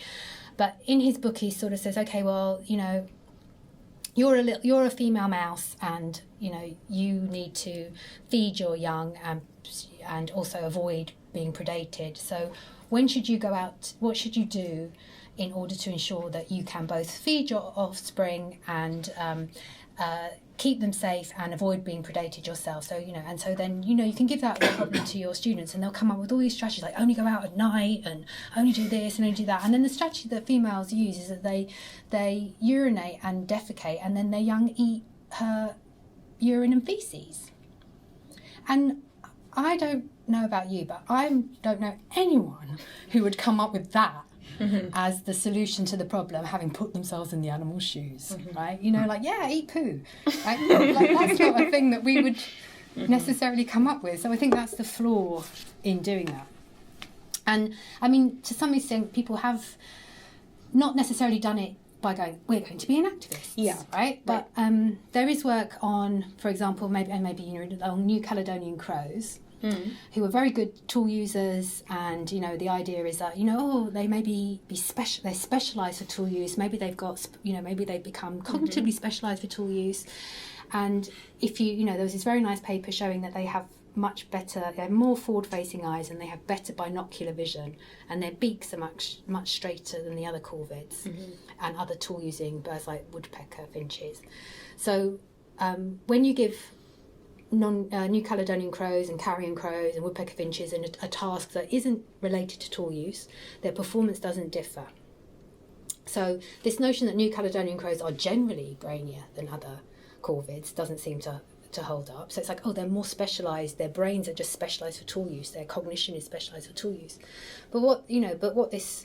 But in his book, he sort of says, okay, well, you know, you're a female mouse, and you know you need to feed your young and also avoid being predated. So when should you go out? What should you do in order to ensure that you can both feed your offspring and keep them safe and avoid being predated yourself. So, and so then, you can give that problem to your students and they'll come up with all these strategies like only go out at night and only do this and only do that. And then the strategy that females use is that they urinate and defecate and then their young eat her urine and feces. And I don't know about you, but I don't know anyone who would come up with that as the solution to the problem, having put themselves in the animal's shoes, right? Eat poo, right? That's not a thing that we would necessarily come up with. So I think that's the flaw in doing that. And I mean, to some extent, people have not necessarily done it by going, we're going to be enactivists, right? But there is work on, for example, maybe on New Caledonian crows, who are very good tool users, and the idea is that they maybe they're specialised for tool use. Maybe they've got maybe they've become cognitively specialised for tool use, and if there was this very nice paper showing that they have they have more forward-facing eyes and they have better binocular vision, and their beaks are much straighter than the other corvids and other tool-using birds like woodpecker, finches. So when you give New Caledonian crows and carrion crows and woodpecker finches in a task that isn't related to tool use, their performance doesn't differ. So this notion that New Caledonian crows are generally brainier than other corvids doesn't seem to hold up. So it's like, they're more specialised, their brains are just specialised for tool use, their cognition is specialised for tool use. But what this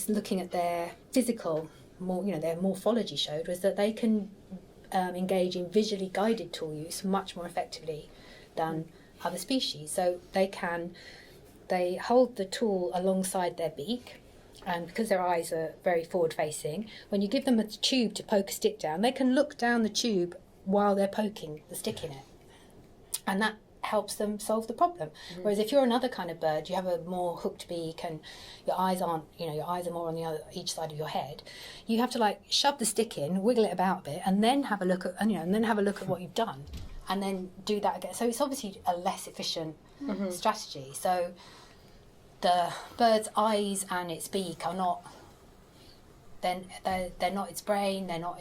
looking at their physical, their morphology showed was that they can engage in visually guided tool use much more effectively than other species. So they hold the tool alongside their beak, and because their eyes are very forward facing, when you give them a tube to poke a stick down, they can look down the tube while they're poking the stick in it, and that helps them solve the problem. Whereas if you're another kind of bird, you have a more hooked beak and your eyes are more on each side of your head, you have to shove the stick in, wiggle it about a bit, and then have a look at what you've done, and then do that again. So it's obviously a less efficient strategy. So the bird's eyes and its beak are not, then they're not its brain, they're not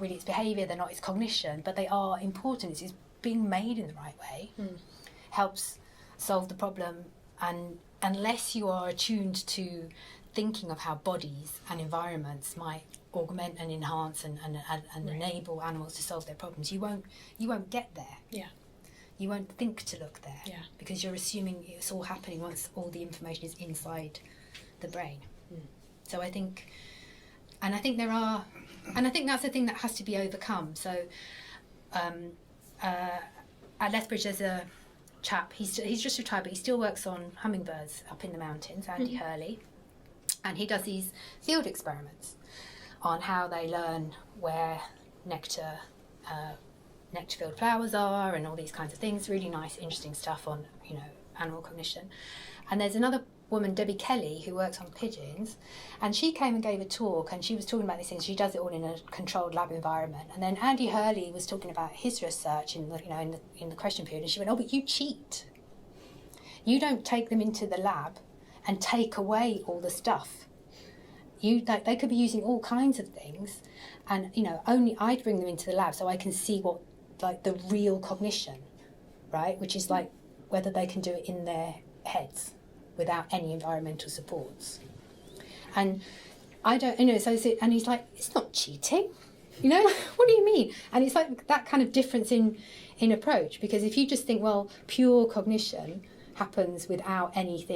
really its behaviour, they're not its cognition, but they are important. It's being made in the right way helps solve the problem, and unless you are attuned to thinking of how bodies and environments might augment and enhance and enable animals to solve their problems, you won't get there. Yeah. You won't think to look there. Yeah. Because you're assuming it's all happening once all the information is inside the brain. So I think that's the thing that has to be overcome. So at Lethbridge there's a chap, he's just retired, but he still works on hummingbirds up in the mountains, Andy Hurley, and he does these field experiments on how they learn where nectar-filled flowers are and all these kinds of things. Really nice, interesting stuff on animal cognition. And there's another woman, Debbie Kelly, who works on pigeons, and she came and gave a talk, and she was talking about these things. She does it all in a controlled lab environment. And then Andy Hurley was talking about his research in the question period, and she went, but you cheat. You don't take them into the lab and take away all the stuff. They could be using all kinds of things, and only I'd bring them into the lab so I can see what the real cognition, right, which is whether they can do it in their heads without any environmental supports. And I don't, and he's like, it's not cheating, what do you mean? And it's that kind of difference in approach, because if you just think, well, pure cognition happens without any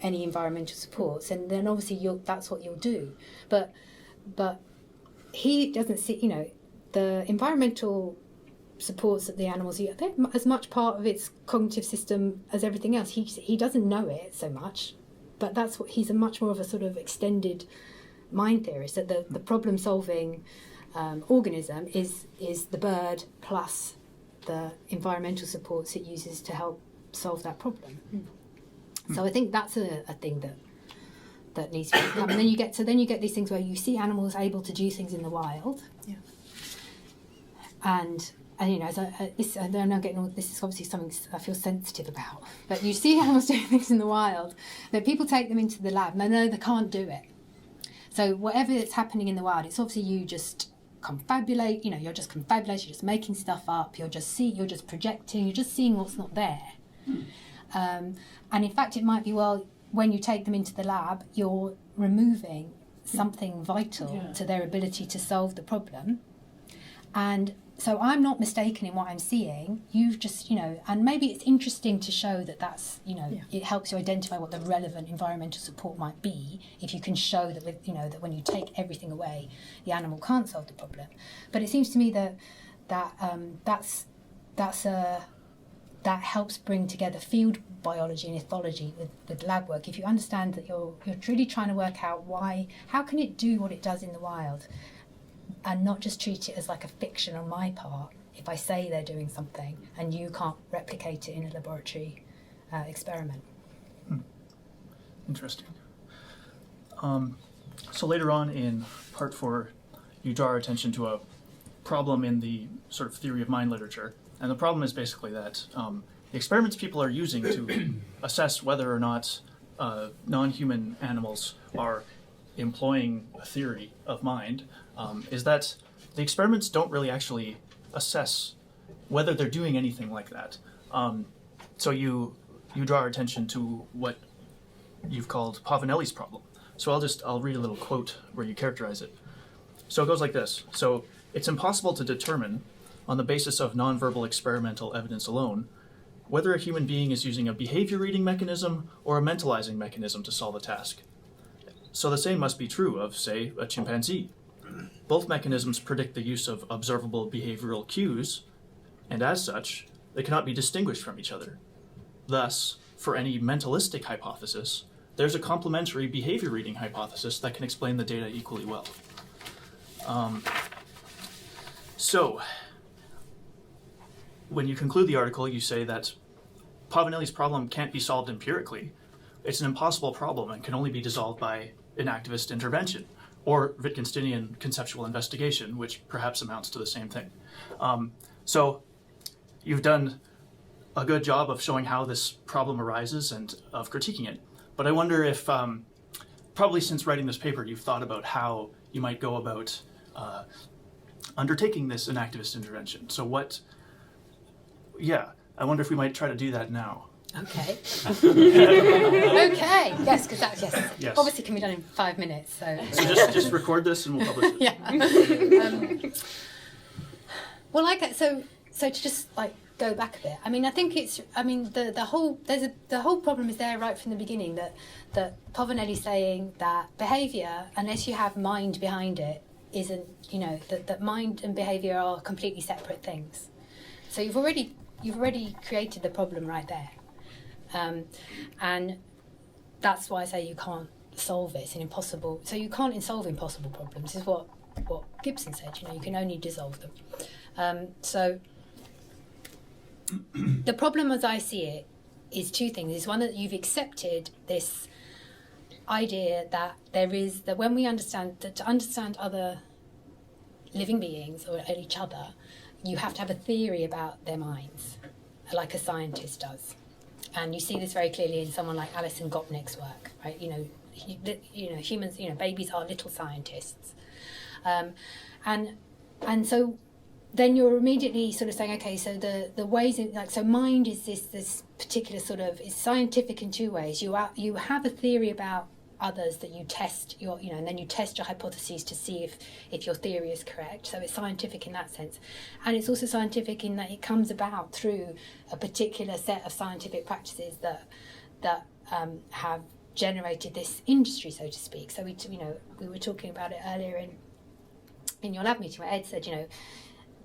environmental supports, and then obviously that's what you'll do. But he doesn't see, the environmental supports that the animals use, they're as much part of its cognitive system as everything else. He doesn't know it so much, but that's what he's a much more of a sort of extended mind theorist, that the problem solving organism is the bird plus the environmental supports it uses to help solve that problem. So I think that's a thing that needs to become. And then you get these things where you see animals able to do things in the wild. Yeah. And this is obviously something I feel sensitive about. But you see animals doing things in the wild, that people take them into the lab and they know they can't do it. So whatever is happening in the wild, it's obviously you just confabulate, you're just confabulating, you're just making stuff up, you're just projecting, you're just seeing what's not there. And in fact, it might be, well, when you take them into the lab, you're removing something vital to their ability to solve the problem. And so I'm not mistaken in what I'm seeing. You've just, and maybe it's interesting to show that that's, it helps you identify what the relevant environmental support might be if you can show that with, that when you take everything away, the animal can't solve the problem. But it seems to me that that helps bring together field biology and ethology with lab work. If you understand that you're truly trying to work out how can it do what it does in the wild, and not just treat it as like a fiction on my part if I say they're doing something and you can't replicate it in a laboratory experiment. Interesting. So later on in part 4, you draw our attention to a problem in the sort of theory of mind literature. And the problem is basically that the experiments people are using to assess whether or not non-human animals are employing a theory of mind is that the experiments don't really actually assess whether they're doing anything like that. So you draw our attention to what you've called Pavanelli's problem. So I'll read a little quote where you characterize it. So it goes like this. So it's impossible to determine, on the basis of nonverbal experimental evidence alone, whether a human being is using a behavior reading mechanism or a mentalizing mechanism to solve a task. So the same must be true of, say, a chimpanzee. Both mechanisms predict the use of observable behavioral cues, and as such, they cannot be distinguished from each other. Thus, for any mentalistic hypothesis, there's a complementary behavior reading hypothesis that can explain the data equally well. So, when you conclude the article, you say that Pavanelli's problem can't be solved empirically. It's an impossible problem and can only be dissolved by enactivist intervention, or Wittgensteinian conceptual investigation, which perhaps amounts to the same thing. So you've done a good job of showing how this problem arises and of critiquing it. But I wonder if, probably since writing this paper, you've thought about how you might go about undertaking this enactivist intervention. So I wonder if we might try to do that now. Okay. Okay. Yes, because Yes. obviously can be done in 5 minutes. So just record this and we'll publish it. Yeah. Well, so to just go back a bit. I mean, I think the whole problem is there right from the beginning that Pavanelli's saying that behaviour, unless you have mind behind it, isn't that mind and behaviour are completely separate things. So you've already created the problem right there. And that's why I say you can't solve it. It's an impossible. So you can't solve impossible problems. This is what Gibson said. You can only dissolve them. So the problem, as I see it, is two things. Is one that you've accepted this idea that that when we understand that to understand other living beings or each other, you have to have a theory about their minds, like a scientist does. And you see this very clearly in someone like Alison Gopnik's work, right? Humans, babies are little scientists, and so then you're immediately sort of saying, okay, so the ways so mind is this particular sort of is scientific in two ways. You have a theory about others that you test and then you test your hypotheses to see if your theory is correct. So it's scientific in that sense, and it's also scientific in that it comes about through a particular set of scientific practices that have generated this industry, so to speak. So we were talking about it earlier in your lab meeting where Ed said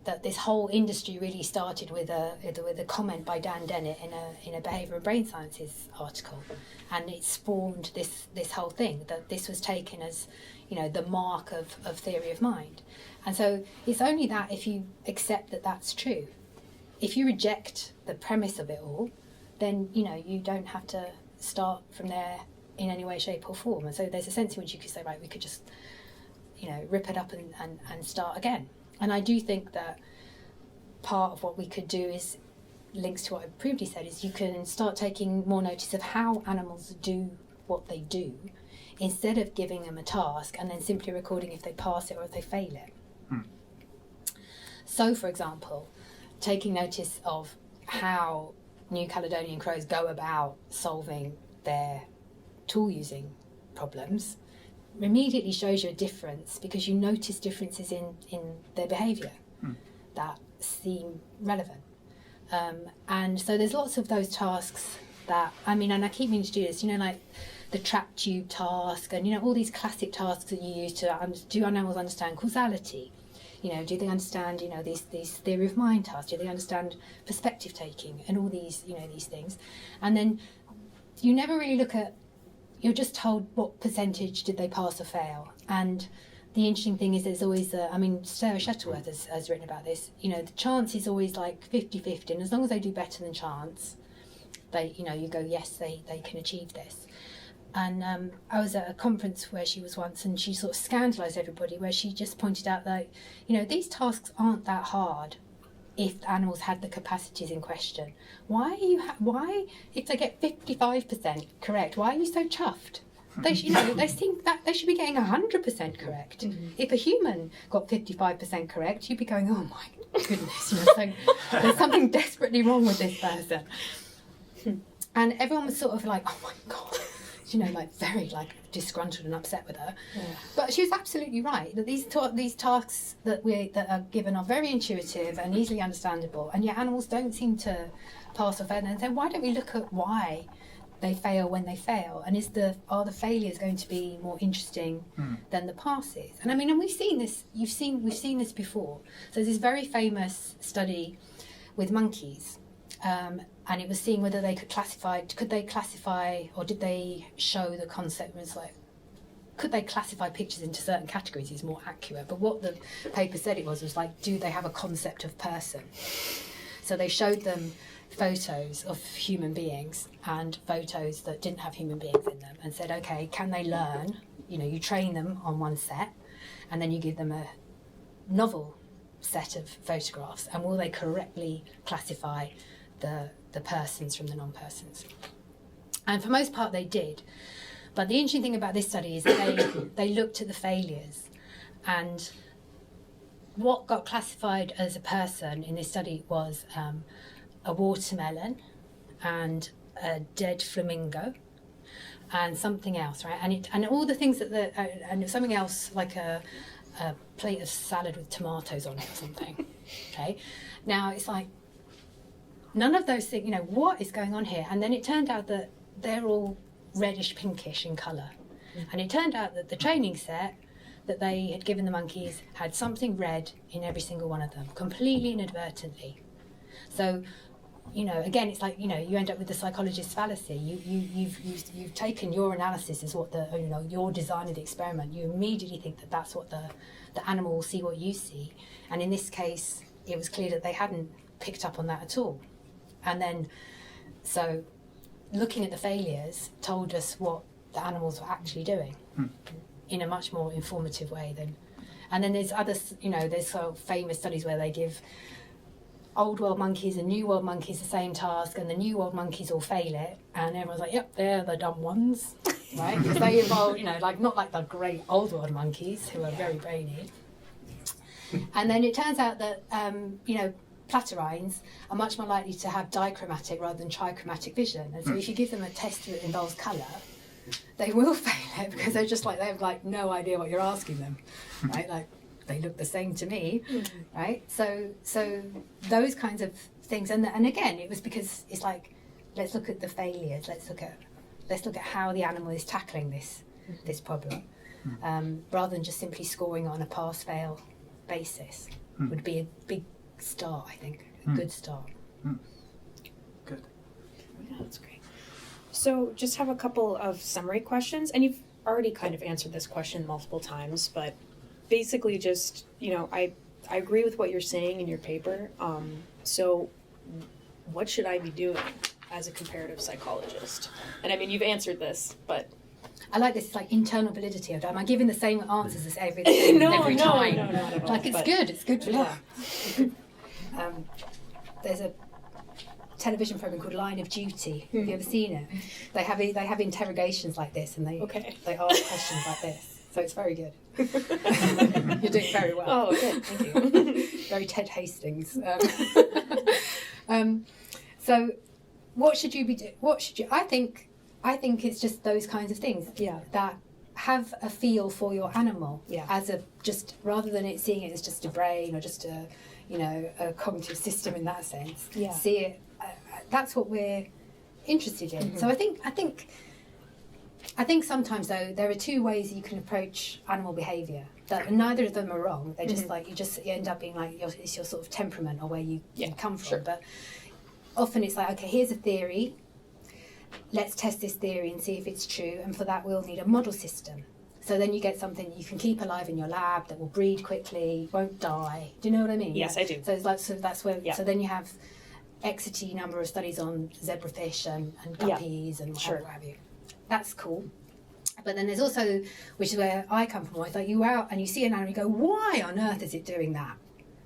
that this whole industry really started with a comment by Dan Dennett in a behaviour and brain sciences article, and it spawned this whole thing that this was taken as the mark of theory of mind. And so it's only that if you accept that that's true. If you reject the premise of it all, then you don't have to start from there in any way, shape or form. And so there's a sense in which you could say, right, we could just rip it up and start again. And I do think that part of what we could do is links to what I previously said, is you can start taking more notice of how animals do what they do instead of giving them a task and then simply recording if they pass it or if they fail it. So, for example, taking notice of how New Caledonian crows go about solving their tool using problems immediately shows you a difference, because you notice differences in their behaviour that seem relevant. And so there's lots of those tasks that, I mean, and I keep meaning to do this, like the trap tube task, and all these classic tasks that you use to do animals understand causality? Do they understand these theory of mind tasks? Do they understand perspective taking and all these these things? And then you never really look at, you're just told what percentage did they pass or fail. And the interesting thing is there's always Sarah Shuttleworth has written about this, the chance is always like 50-50, and as long as they do better than chance, they you go, yes, they can achieve this. And I was at a conference where she was once, and she sort of scandalised everybody, where she just pointed out that these tasks aren't that hard if the animals had the capacities in question. Why if they get 55% correct, why are you so chuffed? They think that they should be getting 100% correct. Mm-hmm. If a human got 55% correct, you'd be going, oh my goodness, so there's something desperately wrong with this person. And everyone was sort of like, oh my God, very disgruntled and upset with her. Yeah. But she was absolutely right that these tasks that are given are very intuitive and easily understandable, and yet animals don't seem to pass or fail. And so why don't we look at why they fail when they fail, and are the failures going to be more interesting than the passes? And and we've seen this. We've seen this before. So there's this very famous study with monkeys. And it was seeing whether they could they classify, or did they show the concept was like, could they classify pictures into certain categories is more accurate. But what the paper said it was like, do they have a concept of person? So they showed them photos of human beings and photos that didn't have human beings in them, and said, okay, can they learn? You train them on one set, and then you give them a novel set of photographs, and will they correctly classify the persons from the non-persons? And for most part they did. But the interesting thing about this study is that they looked at the failures, and what got classified as a person in this study was a watermelon and a dead flamingo and something else, right? And all the things and something else like a plate of salad with tomatoes on it or something. Okay, now it's like, none of those things, what is going on here? And then it turned out that they're all reddish pinkish in colour. And it turned out that the training set that they had given the monkeys had something red in every single one of them, completely inadvertently. So, again, it's like, you end up with the psychologist's fallacy. You've taken your analysis as what your design of the experiment. You immediately think that that's what the animal will see what you see. And in this case, it was clear that they hadn't picked up on that at all. And then, so looking at the failures told us what the animals were actually doing in a much more informative way than. And then there's others, there's sort of famous studies where they give old world monkeys and new world monkeys the same task, and the new world monkeys all fail it, and everyone's like, yep, they're the dumb ones, right? Because they evolve, not like the great old world monkeys who are very brainy. And then it turns out that, platyrrhines are much more likely to have dichromatic rather than trichromatic vision. And so if you give them a test that involves colour, they will fail it, because they're just like, they have no idea what you're asking them, right? Like, they look the same to me, right? So those kinds of things. And again, it was because it's like, let's look at the failures. Let's look at how the animal is tackling this problem, rather than just simply scoring on a pass-fail basis. Would be a big start, I think. A good start. Good. Yeah, that's great. So just have a couple of summary questions, and you've already kind of answered this question multiple times, but basically just, I agree with what you're saying in your paper. So what should I be doing as a comparative psychologist? And you've answered this, but... I like this, like, internal validity of it. Am I giving the same answers as every No, time? no, not at all. Like, it's good for that. There's a television program called Line of Duty. Have you ever seen it? They have interrogations like this, and they ask questions like this. So it's very good. You're doing very well. Oh, good. Thank you. Very Ted Hastings. So what should you be doing? I think it's just those kinds of things. Yeah. That have a feel for your animal. Yeah. As a just rather than it seeing it as just a brain or just a cognitive system in that sense. Yeah. See it. That's what we're interested in. Mm-hmm. So I think sometimes though there are two ways you can approach animal behaviour. That neither of them are wrong. They just you end up being like it's your sort of temperament or where you come from. Sure. But often it's like, okay, here's a theory. Let's test this theory and see if it's true. And for that, we'll need a model system. So then you get something you can keep alive in your lab that will breed quickly, won't die. Do you know what I mean? Yes, I do. So it's like that's where. Yeah. So then you have XT number of studies on zebrafish and guppies and what have you. That's cool. But then there's also, which is where I come from, it's like you out and you see an animal and you go, why on earth is it doing that?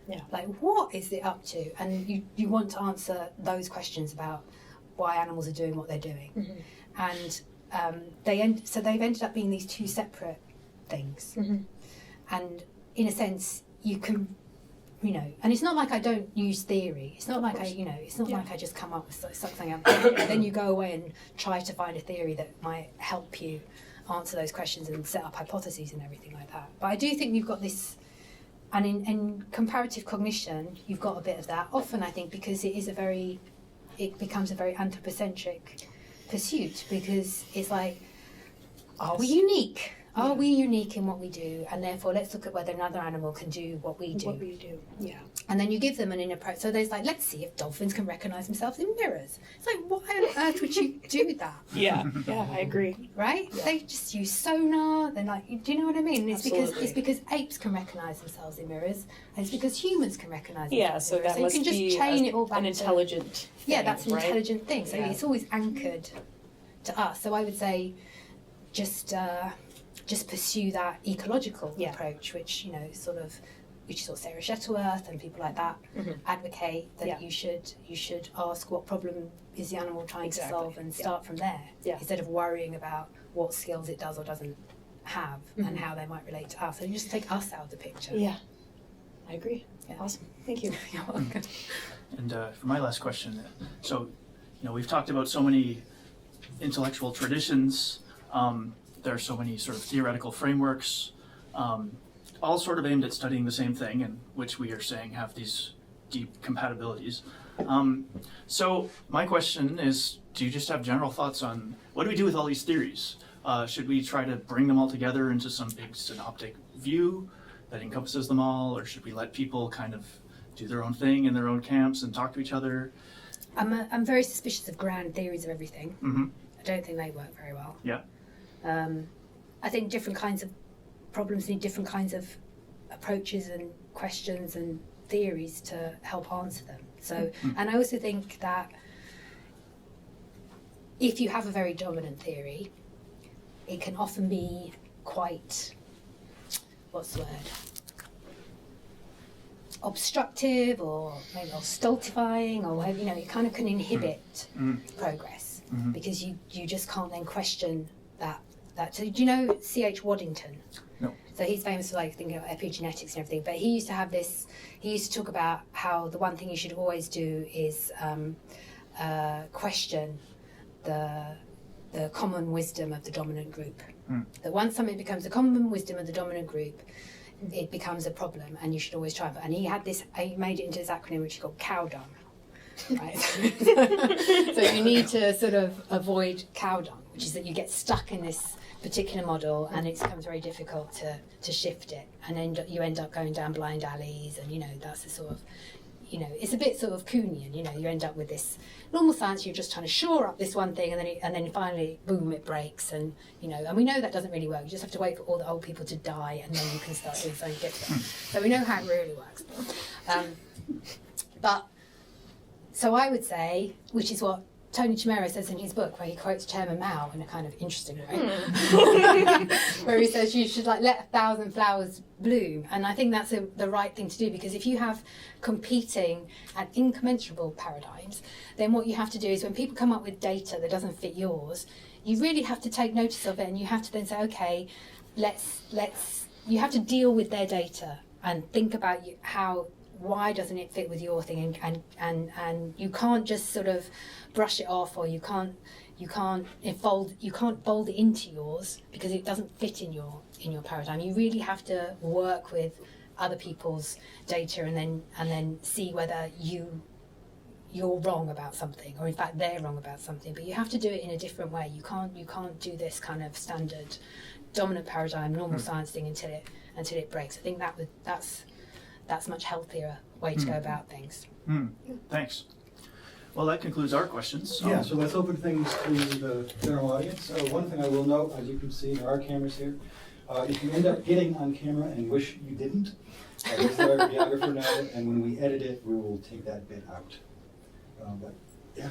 Yeah. Like, what is it up to? And you want to answer those questions about why animals are doing what they're doing. Mm-hmm. And they've ended up being these two separate things. Mm-hmm. And in a sense, you can, and it's not like I don't use theory. It's not like it's not like I just come up with something and then you go away and try to find a theory that might help you answer those questions and set up hypotheses and everything like that. But I do think you've got this, and in comparative cognition, you've got a bit of that. Often, I think, because it becomes a very anthropocentric pursuit, because it's like, are we unique? Are we unique in what we do? And therefore, let's look at whether another animal can do what we do. What we do. Yeah. And then you give them an inner approach. So there's like, let's see if dolphins can recognise themselves in mirrors. It's like, why on earth would you do that? Yeah. Yeah, I agree. Right? Yeah. They just use sonar. They're like, do you know what I mean? Absolutely. It's because apes can recognise themselves in mirrors, and it's because humans can recognise Yeah, themselves so in mirrors. that you must can just be chain it all back an to- intelligent Yeah, thing, that's an right? intelligent thing. So Yeah. it's always anchored to us. So I would say just pursue that ecological approach, which sort of Sarah Shuttleworth and people like that advocate that you should ask what problem is the animal trying to solve and start from there instead of worrying about what skills it does or doesn't have and how they might relate to us. So you just take us out of the picture. Yeah, I agree. Yeah. Awesome. Thank you. You're welcome. And for my last question, so we've talked about so many intellectual traditions. There are so many sort of theoretical frameworks, all sort of aimed at studying the same thing, and which we are saying have these deep compatibilities. So my question is, do you just have general thoughts on what do we do with all these theories? Should we try to bring them all together into some big synoptic view that encompasses them all, or should we let people kind of do their own thing in their own camps and talk to each other? I'm very suspicious of grand theories of everything. Mm-hmm. I don't think they work very well. Yeah. I think different kinds of problems need different kinds of approaches and questions and theories to help answer them. So, and I also think that if you have a very dominant theory, it can often be quite, what's the word? Obstructive or maybe stultifying, or it kind of can inhibit progress because you just can't then question that. So do you know C.H. Waddington? No. So he's famous for thinking about epigenetics and everything, but he used to have this. He used to talk about how the one thing you should always do is question the common wisdom of the dominant group. That once something becomes the common wisdom of the dominant group, it becomes a problem, and you should always try. And he had this. He made it into this acronym which he called cow dung. Right. So you need to sort of avoid cow dung, which is that you get stuck in this particular model, and it becomes very difficult to shift it, and then you end up going down blind alleys, and that's the sort of, it's a bit sort of Kuhnian. You end up with this normal science. You're just trying to shore up this one thing, and then finally, boom, it breaks, and and we know that doesn't really work. You just have to wait for all the old people to die, and then you can start doing something different. So we know how it really works. But so I would say, which is what Tony Chimero says in his book, where he quotes Chairman Mao in a kind of interesting way, where he says you should let 1,000 flowers bloom. And I think that's the right thing to do, because if you have competing and incommensurable paradigms, then what you have to do is when people come up with data that doesn't fit yours, you really have to take notice of it, and you have to then say, okay, you have to deal with their data and think about why doesn't it fit with your thing, and you can't just sort of brush it off, or you can't fold it into yours because it doesn't fit in your paradigm. You really have to work with other people's data and then see whether you're wrong about something, or in fact they're wrong about something. But you have to do it in a different way. You can't do this kind of standard dominant paradigm normal science thing until it breaks. I think that's much healthier way to go about things. Thanks. Well, that concludes our questions. Yeah, so let's open things to the general audience. One thing I will note, as you can see, there are cameras here. If you end up getting on camera and wish you didn't, just let our videographer know, and when we edit it, we will take that bit out. But yeah,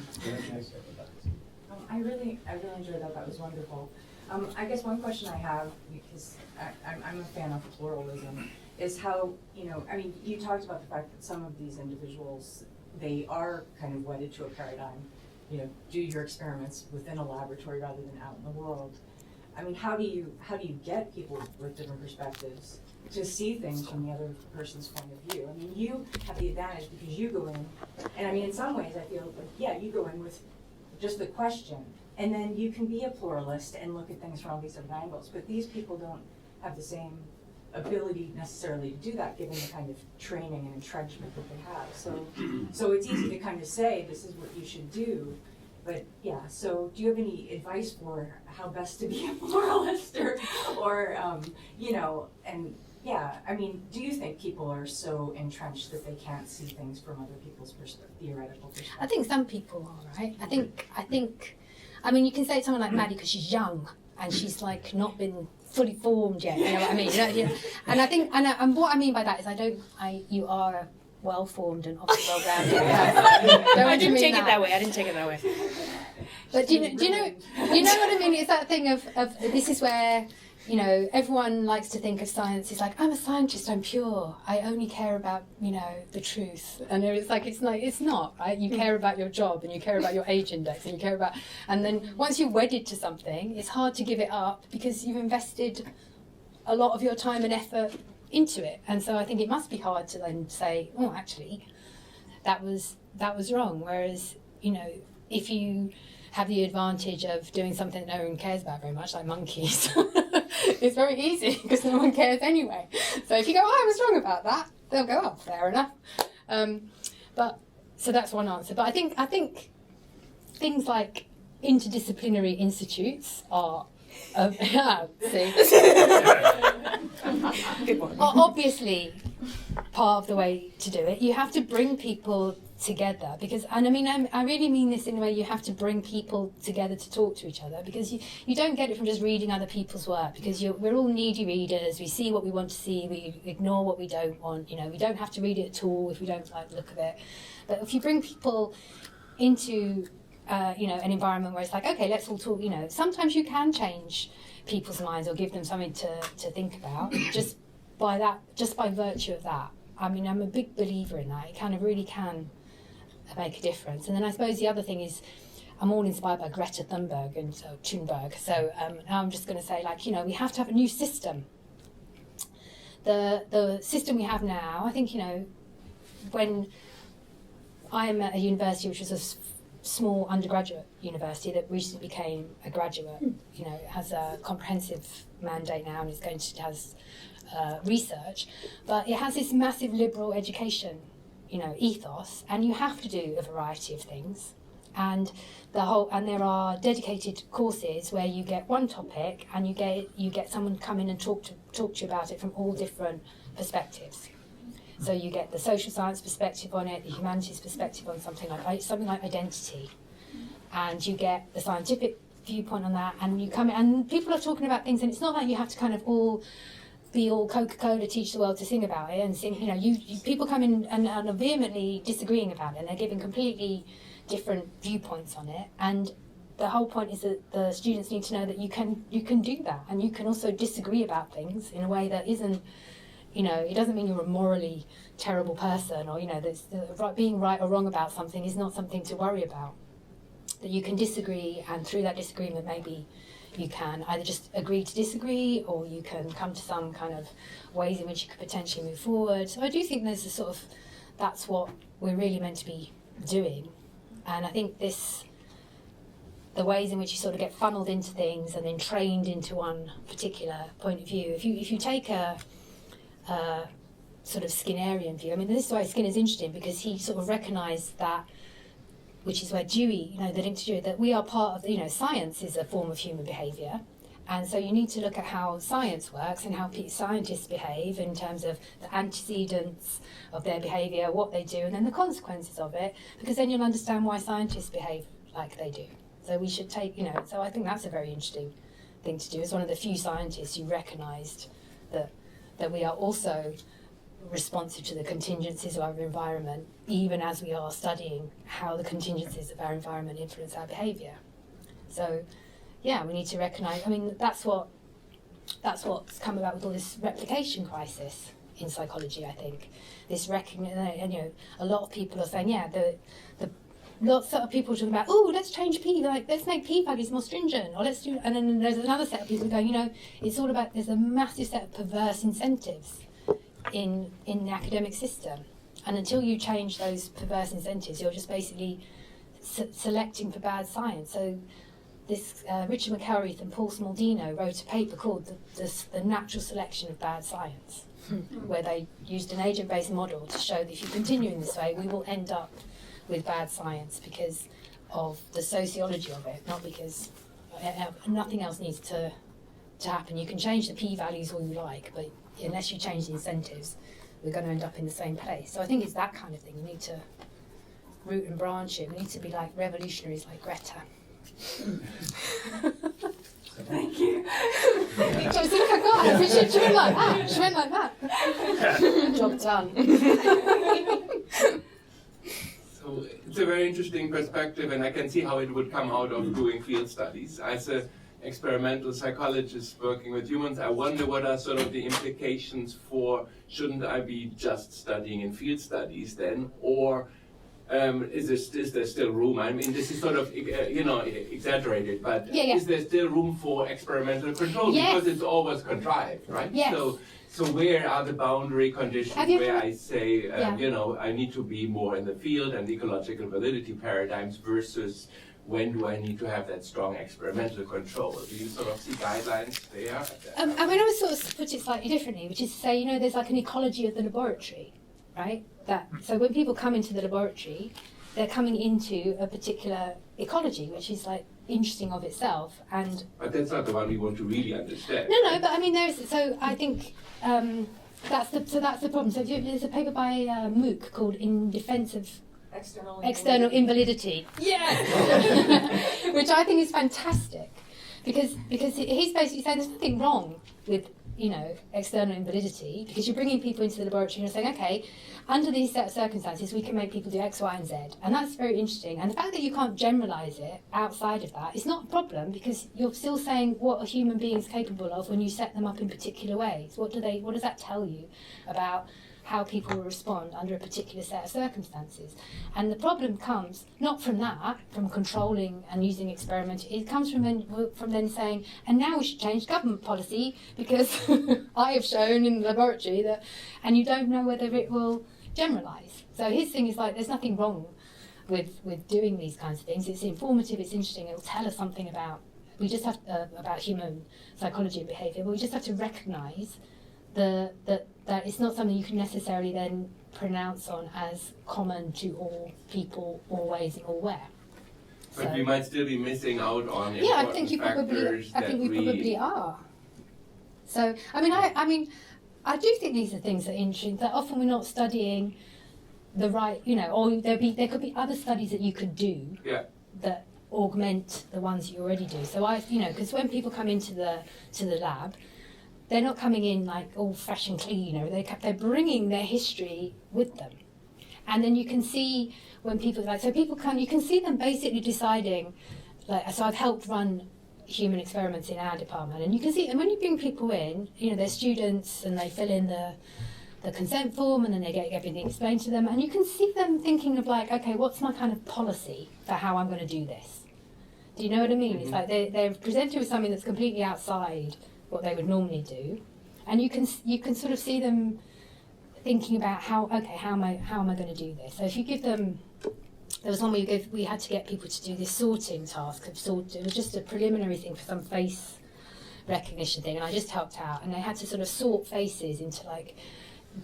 I really enjoyed that. That was wonderful. I guess one question I have, because I'm a fan of pluralism, is how, you talked about the fact that some of these individuals, they are kind of wedded to a paradigm, do your experiments within a laboratory rather than out in the world. I mean, how do you get people with different perspectives to see things from the other person's point of view? I mean, you have the advantage because you go in, and I mean, in some ways I feel like, yeah, you go in with just the question, and then you can be a pluralist and look at things from all these different angles, but these people don't have the same ability necessarily to do that, given the kind of training and entrenchment that they have. So it's easy to kind of say, this is what you should do. But yeah, so do you have any advice for how best to be a pluralist, or and yeah, I mean, do you think people are so entrenched that they can't see things from other people's theoretical perspective? I think some people are, right? I think, I mean, you can say someone like Maddie because she's young and she's like not been fully formed yet. You know what I mean? And I think, and what I mean by that is you are a well-formed and obviously well-rounded person. I didn't take it that way. But do you know what I mean? It's that thing of this is where, everyone likes to think of science. It's like, I'm a scientist, I'm pure. I only care about, the truth. And it's like, it's not, right? You care about your job, and you care about your age index, and you care about, and then once you're wedded to something, it's hard to give it up because you've invested a lot of your time and effort into it. And so I think it must be hard to then say, oh, actually, that was wrong. Whereas, if you have the advantage of doing something that no one cares about very much, like monkeys, it's very easy because no one cares anyway. So if you go, I was wrong about that, they'll go, oh, fair enough. But so that's one answer. But I think things like interdisciplinary institutes are Good one. Obviously part of the way to do it. You have to bring people together because, and I mean, I really mean this in a way, you have to bring people together to talk to each other, because you don't get it from just reading other people's work, because we're all needy readers. We see what we want to see, we ignore what we don't want. We don't have to read it at all if we don't like the look of it. But if you bring people into an environment where it's like, okay, let's all talk, sometimes you can change people's minds or give them something to think about just by virtue of that. I mean, I'm a big believer in that. It kind of really can make a difference. And then I suppose the other thing is, I'm all inspired by Greta Thunberg and Thunberg. So now I'm just going to say, we have to have a new system. The system we have now, I think, when I'm at a university which was a small undergraduate university that recently became a graduate, it has a comprehensive mandate now, and has research, but it has this massive liberal education, ethos, and you have to do a variety of things, and there are dedicated courses where you get one topic and you get someone come in and talk to you about it from all different perspectives. So you get the social science perspective on it, the humanities perspective on something like identity, and you get the scientific viewpoint on that, and you come in and people are talking about things, and it's not like you have to kind of be all Coca-Cola, teach the world to sing about it and sing. People come in and are vehemently disagreeing about it, and they're giving completely different viewpoints on it. And the whole point is that the students need to know that you can do that, and you can also disagree about things in a way that isn't, it doesn't mean you're a morally terrible person, or being right or wrong about something is not something to worry about. That you can disagree, and through that disagreement maybe you can either just agree to disagree, or you can come to some kind of ways in which you could potentially move forward. So I do think there's a sort of, that's what we're really meant to be doing. And I think the ways in which you sort of get funneled into things and then trained into one particular point of view. If you take a sort of Skinnerian view, I mean, this is why Skinner's interesting, because he sort of recognised that, which is where Dewey, the link to Dewey, that we are part of, science is a form of human behaviour. And so you need to look at how science works and how scientists behave in terms of the antecedents of their behaviour, what they do, and then the consequences of it, because then you'll understand why scientists behave like they do. So we should take, so I think that's a very interesting thing to do. As one of the few scientists who recognised that we are also responsive to the contingencies of our environment, even as we are studying how the contingencies of our environment influence our behaviour. So, yeah, we need to recognise. I mean, that's what's come about with all this replication crisis in psychology. I think this a lot of people are saying, lots of people are talking about, let's change P, let's make P values more stringent, or let's do, and then there's another set of people going, it's all about, there's a massive set of perverse incentives in the academic system, and until you change those perverse incentives, you're just basically selecting for bad science. So this Richard McElreath and Paul Smaldino wrote a paper called the Natural Selection of Bad Science, where they used an agent-based model to show that if you continue in this way, we will end up with bad science because of the sociology of it, not because nothing else needs to happen. You can change the p-values all you like, but unless you change the incentives, we're going to end up in the same place. So I think it's that kind of thing. We need to root and branch it. We need to be like revolutionaries like Greta. Thank you. So look, I got it. She went like that. She went like that. Job done. So it's a very interesting perspective, and I can see how it would come out of doing field studies. As an experimental psychologist working with humans, I wonder what are sort of the implications for, shouldn't I be just studying in field studies then, or is there still room? I mean, this is sort of exaggerated, but is there still room for experimental control? Yes. Because it's always contrived, right? Yes. So where are the boundary conditions where I say, Yeah. I need to be more in the field and ecological validity paradigms versus when do I need to have that strong experimental control? Do you sort of see guidelines there? I mean, I would sort of put it slightly differently, which is to say, there's like an ecology of the laboratory, right? So when people come into the laboratory, they're coming into a particular ecology, which is like interesting of itself. But that's not the one we want to really understand. No, but I mean, so I think that's the problem. So there's a paper by Mook called "In Defense of External Invalidity," which I think is fantastic, because he's basically saying there's nothing wrong with external invalidity, because you're bringing people into the laboratory and you're saying, okay, under these set of circumstances, we can make people do X, Y, and Z. And that's very interesting. And the fact that you can't generalise it outside of that is not a problem, because you're still saying what a human being is capable of when you set them up in particular ways. What does that tell you about how people will respond under a particular set of circumstances? And the problem comes not from that, from controlling and using experiment. It comes from then saying, and now we should change government policy because I have shown in the laboratory that, and you don't know whether it will generalise. So his thing is like, there's nothing wrong with doing these kinds of things. It's informative, it's interesting, it'll tell us something about human psychology and behaviour, but we just have to recognise that it's not something you can necessarily then pronounce on as common to all people, always and all where. But we might still be missing out on I think we probably are. So I mean I do think these are things that are interesting, that often we're not studying the right, or there could be other studies that you could do that augment the ones you already do. So because when people come into the lab, they're not coming in like all fresh and clean, they're bringing their history with them. And then you can see when people you can see them basically deciding, so I've helped run human experiments in our department, and you can see, and when you bring people in, they're students and they fill in the consent form and then they get everything explained to them, and you can see them thinking of like, okay, what's my kind of policy for how I'm going to do this? Do you know what I mean? It's like they're presented with something that's completely outside what they would normally do, and you can sort of see them thinking about how am I going to do this? So if you give them, there was one where we had to get people to do this sorting task of sort. It was just a preliminary thing for some face recognition thing, and I just helped out, and they had to sort of sort faces into like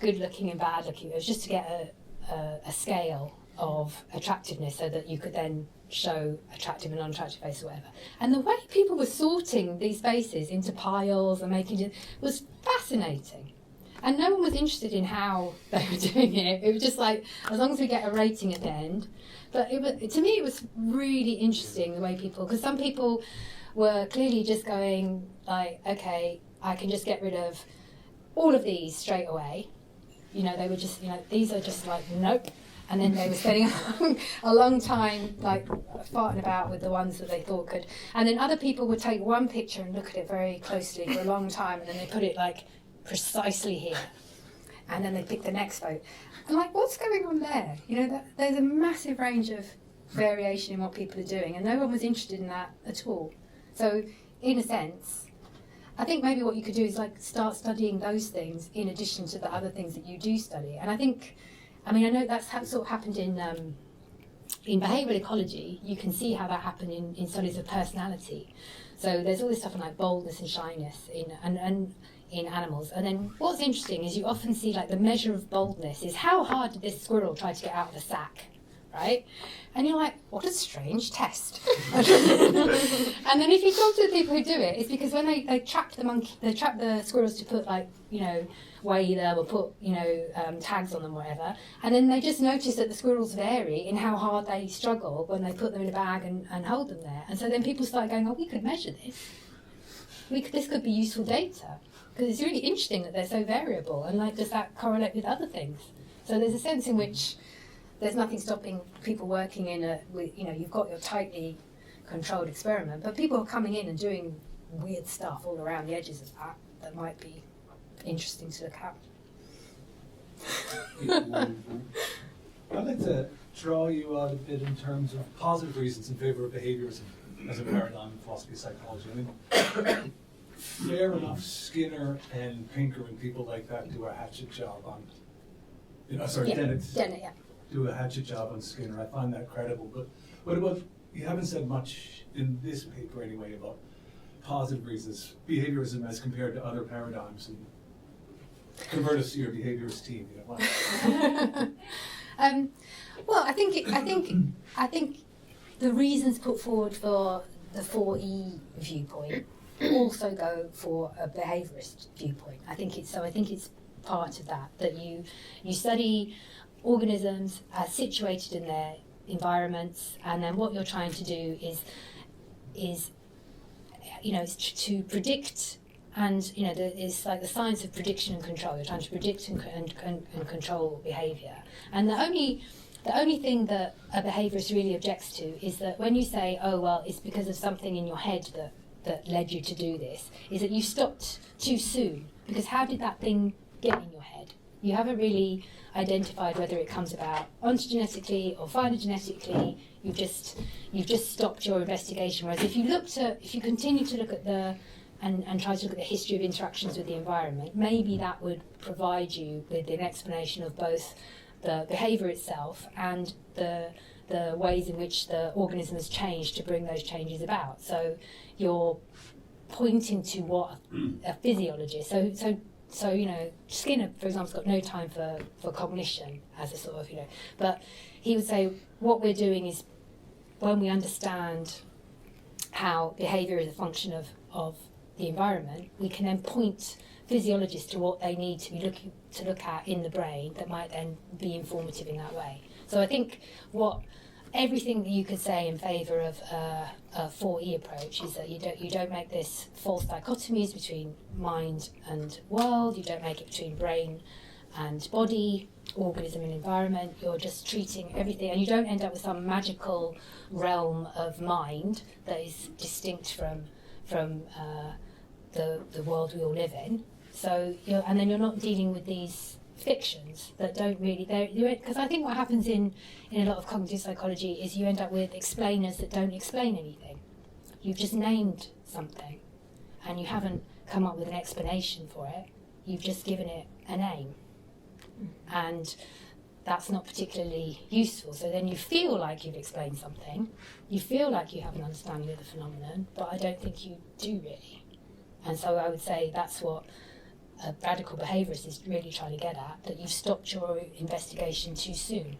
good looking and bad looking. It was just to get a scale of attractiveness so that you could then show attractive and unattractive face or whatever. And the way people were sorting these faces into piles and making it was fascinating. And no one was interested in how they were doing it. It was just like, as long as we get a rating at the end. But to me, it was really interesting the way people, because some people were clearly just going like, okay, I can just get rid of all of these straight away. You know, they were just, you know, these are just like, nope. And then they were spending a long time like farting about with the ones that they thought could. And then other people would take one picture and look at it very closely for a long time, and then they put it like precisely here. And then they pick the next photo. And like, what's going on there? You know, there's a massive range of variation in what people are doing, and no one was interested in that at all. So, in a sense, I think maybe what you could do is like start studying those things in addition to the other things that you do study. And I think, I mean, I know that's sort of happened in behavioural ecology. You can see how that happened in studies of personality. So there's all this stuff on like boldness and shyness and in animals. And then what's interesting is you often see like the measure of boldness is how hard did this squirrel try to get out of the sack, right? And you're like, what a strange test. And then if you talk to the people who do it, it's because when they trap the squirrels to put like, you know, weigh them or put, you know, tags on them, whatever. And then they just notice that the squirrels vary in how hard they struggle when they put them in a bag and hold them there. And so then people start going, oh, we could measure this. This could be useful data. Because it's really interesting that they're so variable, and like, does that correlate with other things? So there's a sense in which there's nothing stopping people working you know, you've got your tightly controlled experiment, but people are coming in and doing weird stuff all around the edges of that might be interesting to look at. I'd like to draw you out a bit in terms of positive reasons in favour of behaviorism as a paradigm in philosophy of psychology. I mean, fair enough, Skinner and Pinker and people like that do a hatchet job on, Dennett, Yeah. do a hatchet job on Skinner. I find that credible. But what about, you haven't said much in this paper anyway about positive reasons, behaviorism as compared to other paradigms, and convert us to your behaviorist team. You know, Well, I think the reasons put forward for the 4E viewpoint also go for a behaviourist viewpoint. I think it's part of that you study organisms as situated in their environments, and then what you're trying to do is to predict. And you know, it's like the science of prediction and control. You're trying to predict and control behaviour. And the only thing that a behaviourist really objects to is that when you say, oh well, it's because of something in your head that led you to do this, is that you stopped too soon. Because how did that thing get in your head? You haven't really identified whether it comes about ontogenetically or phylogenetically. You've just stopped your investigation. Whereas if you continue to look at and try to look at the history of interactions with the environment, maybe that would provide you with an explanation of both the behaviour itself and the ways in which the organism has changed to bring those changes about. So you're pointing to what a physiologist. So you know, Skinner, for example, has got no time for cognition as a sort of, you know, but he would say what we're doing is when we understand how behaviour is a function of the environment, we can then point physiologists to what they need to look at in the brain that might then be informative in that way. So I think everything that you could say in favour of a 4E approach is that you don't make this false dichotomies between mind and world. You don't make it between brain and body, organism and environment. You're just treating everything, and you don't end up with some magical realm of mind that is distinct from the world we all live in. So and then you're not dealing with these fictions that don't really, because I think what happens in a lot of cognitive psychology is you end up with explainers that don't explain anything. You've just named something, and you haven't come up with an explanation for it. You've just given it a name, and that's not particularly useful. So then you feel like you've explained something, you feel like you have an understanding of the phenomenon, but I don't think you do really. And so I would say that's what a radical behaviourist is really trying to get at, that you've stopped your investigation too soon.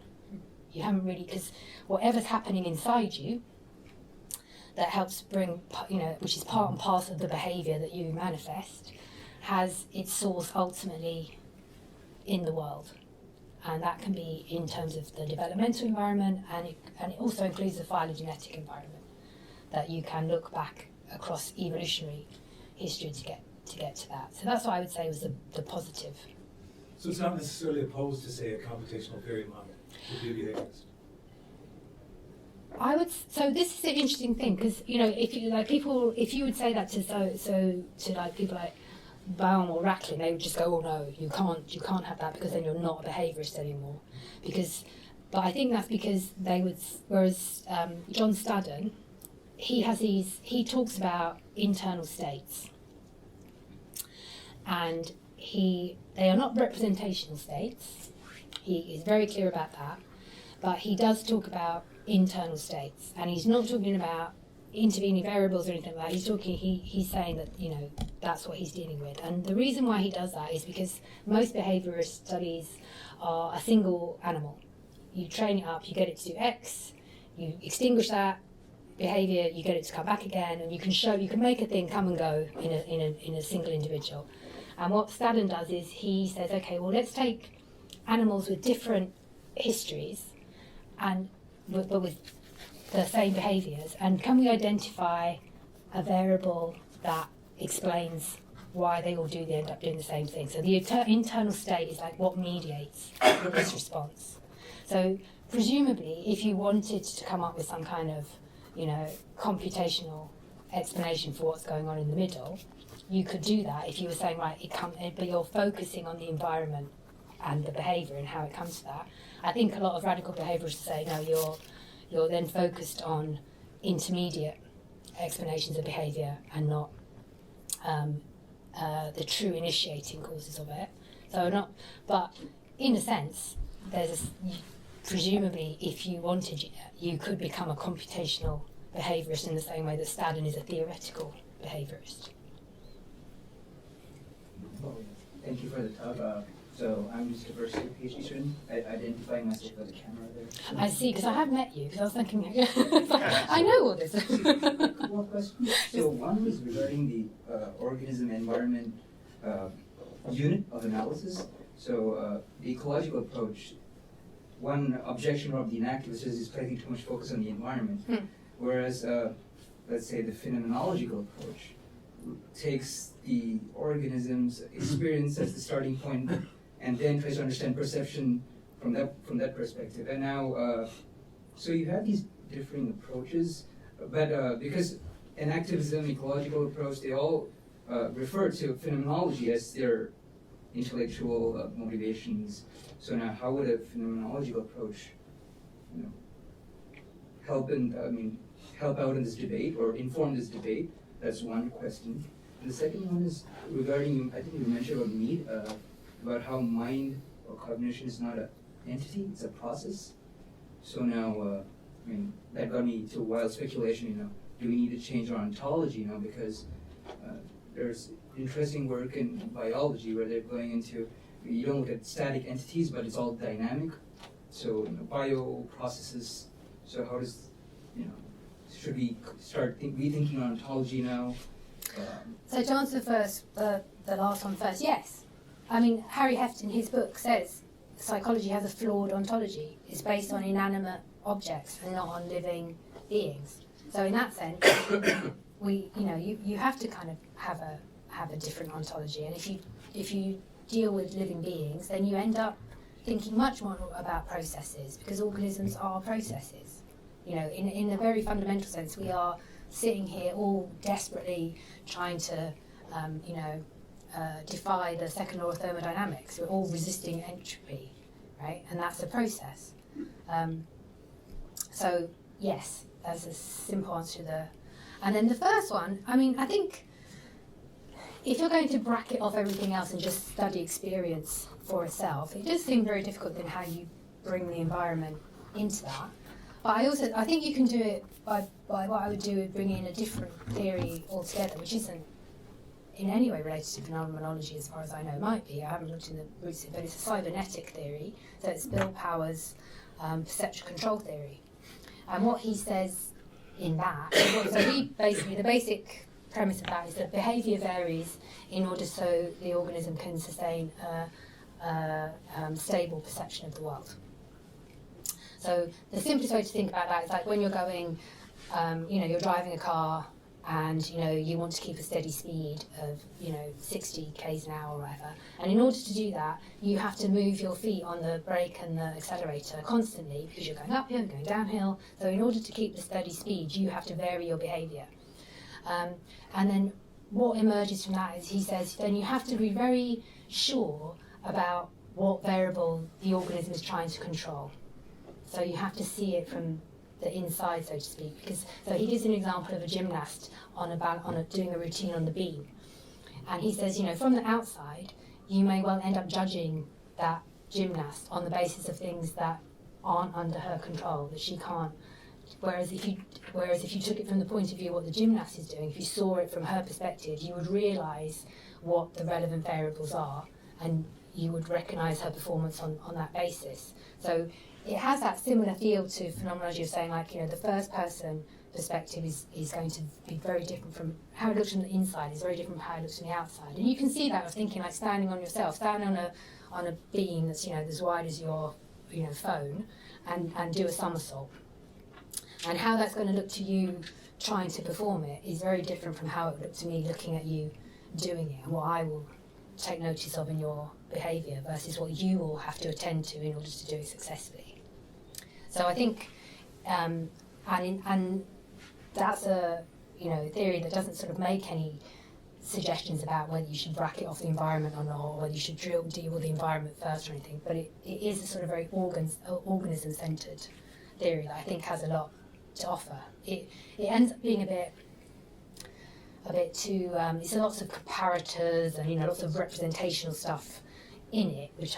You haven't really, because whatever's happening inside you that helps bring, which is part and parcel of the behaviour that you manifest, has its source ultimately in the world. And that can be in terms of the developmental environment, and it also includes the phylogenetic environment, that you can look back across evolutionary history to get to that. So that's what I would say was the positive. So it's not necessarily opposed to, say, a computational theory model would be a behaviorist. So this is an interesting thing, because if you would say that to like people like Baum or Racklin, they would just go, oh no, you can't have that, because then you're not a behaviourist anymore. But I think that's because they would, whereas John Staddon, he talks about internal states, and they are not representational states. He is very clear about that, but he does talk about internal states, and he's not talking about intervening variables or anything like that. He's saying that that's what he's dealing with, and the reason why he does that is because most behaviourist studies are a single animal. You train it up, you get it to do X, you extinguish that behaviour, you get it to come back again, and you can make a thing come and go in a single individual. And what Staddon does is he says, okay, well, let's take animals with different histories but with the same behaviours, and can we identify a variable that explains why they end up doing the same thing? So the internal state is like what mediates this response. So presumably, if you wanted to come up with some kind of computational explanation for what's going on in the middle, you could do that if you were saying, right, but you're focusing on the environment and the behaviour and how it comes to that. I think a lot of radical behaviourists say, no, you're then focused on intermediate explanations of behaviour and not the true initiating causes of it. But in a sense, presumably, if you wanted, you could become a computational behaviourist in the same way that Staddon is a theoretical behaviourist. Thank you for the talk. So I'm just a first year PhD student, identifying myself as a camera there. I see, because I have met you, because I was thinking, I know all this. Couple of questions. So one was regarding the organism environment unit of analysis. So the ecological approach, one objection of the enactivist is placing too much focus on the environment, whereas let's say the phenomenological approach takes the organism's experience as the starting point and then tries to understand perception from that perspective. And now, so you have these differing approaches, but because enactivism, ecological approach, they all refer to phenomenology as their intellectual motivations. So now, how would a phenomenological approach, help out in this debate or inform this debate? That's one question. And the second one is regarding, I think you mentioned about Mead, about how mind or cognition is not an entity, it's a process. So now, that got me to wild speculation, do we need to change our ontology now? Because there's interesting work in biology where they're going into, you don't look at static entities, but it's all dynamic. So bio processes, so how does, should we start rethinking our ontology now? So to answer the last one first, yes. Harry Heft in his book says psychology has a flawed ontology. It's based on inanimate objects and not on living beings. So in that sense, you have to kind of have a different ontology. And if you deal with living beings, then you end up thinking much more about processes, because organisms are processes. In a very fundamental sense, we are sitting here all desperately trying to, defy the second law of thermodynamics. We're all resisting entropy, right? And that's a process. So yes, that's a simple answer to And then the first one, I mean, I think if you're going to bracket off everything else and just study experience for itself, it does seem very difficult then how you bring the environment into that. But I think you can do it by what I would do is bring in a different theory altogether, which isn't in any way related to phenomenology as far as I know. It might be, I haven't looked in the roots of it, but it's a cybernetic theory, so it's Bill Power's perceptual control theory. And what he says in that, so he basically, the basic premise of that is that behaviour varies in order so the organism can sustain a stable perception of the world. So the simplest way to think about that is like when you're going, you're driving a car and, you want to keep a steady speed of, 60 k's an hour or whatever. And in order to do that, you have to move your feet on the brake and the accelerator constantly because you're going uphill, going downhill. So in order to keep the steady speed, you have to vary your behaviour. And then what emerges from that is, he says, then you have to be very sure about what variable the organism is trying to control. So you have to see it from the inside, so to speak. So he gives an example of a gymnast doing a routine on the beam. And he says, from the outside, you may well end up judging that gymnast on the basis of things that aren't under her control, that she can't. Whereas if you took it from the point of view of what the gymnast is doing, if you saw it from her perspective, you would realise what the relevant variables are, and you would recognise her performance on that basis. So it has that similar feel to phenomenology of saying, the first person perspective is going to be very different from how it looks from the inside, is very different from how it looks from the outside. And you can see that of thinking like standing on yourself, standing on a beam that's as wide as your phone, and do a somersault. And how that's going to look to you trying to perform it is very different from how it looked to me looking at you doing it, and what I will take notice of in your behaviour versus what you will have to attend to in order to do it successfully. So I think, and that's a theory that doesn't sort of make any suggestions about whether you should bracket off the environment or not, or whether you should deal with the environment first or anything. But it is a sort of very organism-centred theory that I think has a lot to offer. It ends up being a bit too. It's lots of comparators and lots of representational stuff in it, which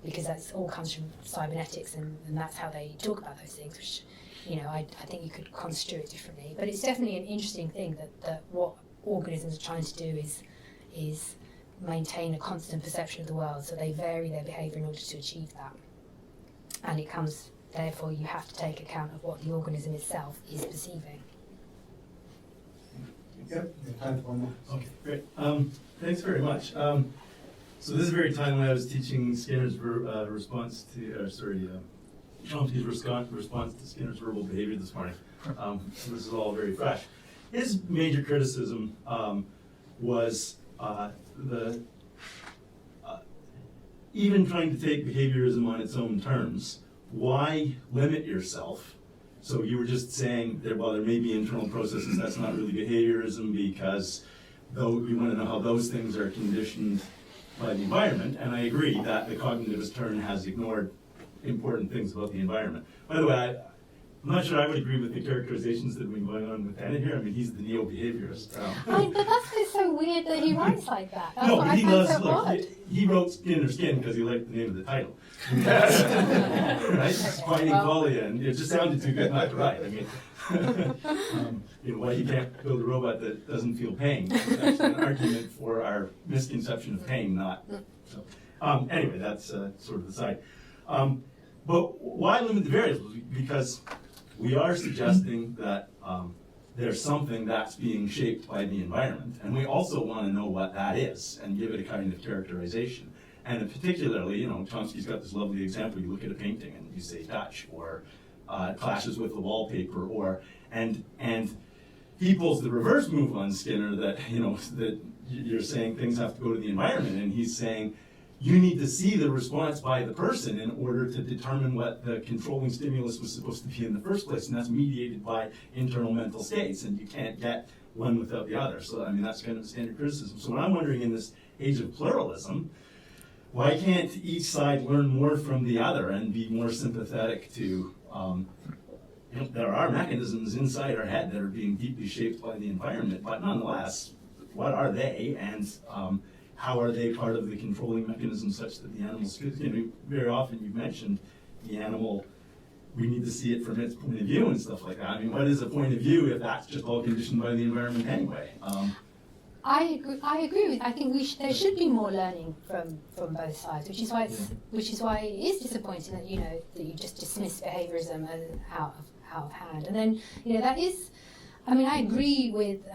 because that's all comes from cybernetics and that's how they talk about those things, which I think you could construe it differently. But it's definitely an interesting thing that what organisms are trying to do is maintain a constant perception of the world, so they vary their behaviour in order to achieve that. And it comes, therefore, you have to take account of what the organism itself is perceiving. Yep. Time for one more. Okay, great. Thanks very much. So this is very timely. I was teaching Skinner's response to, Chomsky's response to Skinner's verbal behavior this morning. So this is all very fresh. His major criticism was even trying to take behaviorism on its own terms. Why limit yourself? So you were just saying there may be internal processes. That's not really behaviorism because though you want to know how those things are conditioned by the environment. And I agree that the cognitivist turn has ignored important things about the environment. By the way, I'm not sure I would agree with the characterizations that have been going on with Anna here. I mean, he's the neo-behaviorist. But that's so weird that he writes like that. That's No, what but I he find loves, so look, odd. he wrote Skin or Skin because he liked the name of the title. Right? Finding qualia, and it just sounded too good not to write. I mean, why you can't build a robot that doesn't feel pain. That's an argument for our misconception of pain, not. So, anyway, that's sort of the side. But why limit the variables? Because we are suggesting that there's something that's being shaped by the environment, and we also want to know what that is and give it a kind of characterization. And particularly, Chomsky's got this lovely example. You look at a painting and you say touch, or it clashes with the wallpaper, and he pulls the reverse move on Skinner that that you're saying things have to go to the environment, and he's saying you need to see the response by the person in order to determine what the controlling stimulus was supposed to be in the first place, and that's mediated by internal mental states, and you can't get one without the other. So, I mean, that's kind of a standard criticism. So what I'm wondering in this age of pluralism, why can't each side learn more from the other and be more sympathetic to there are mechanisms inside our head that are being deeply shaped by the environment, but nonetheless, what are they, and how are they part of the controlling mechanism such that the animal's, very often you've mentioned the animal, we need to see it from its point of view and stuff like that. I mean, what is a point of view if that's just all conditioned by the environment anyway? I agree. I think there should be more learning from both sides, which is why it is disappointing that that you just dismiss behaviorism as out of hand. And then that is. I mean, I agree with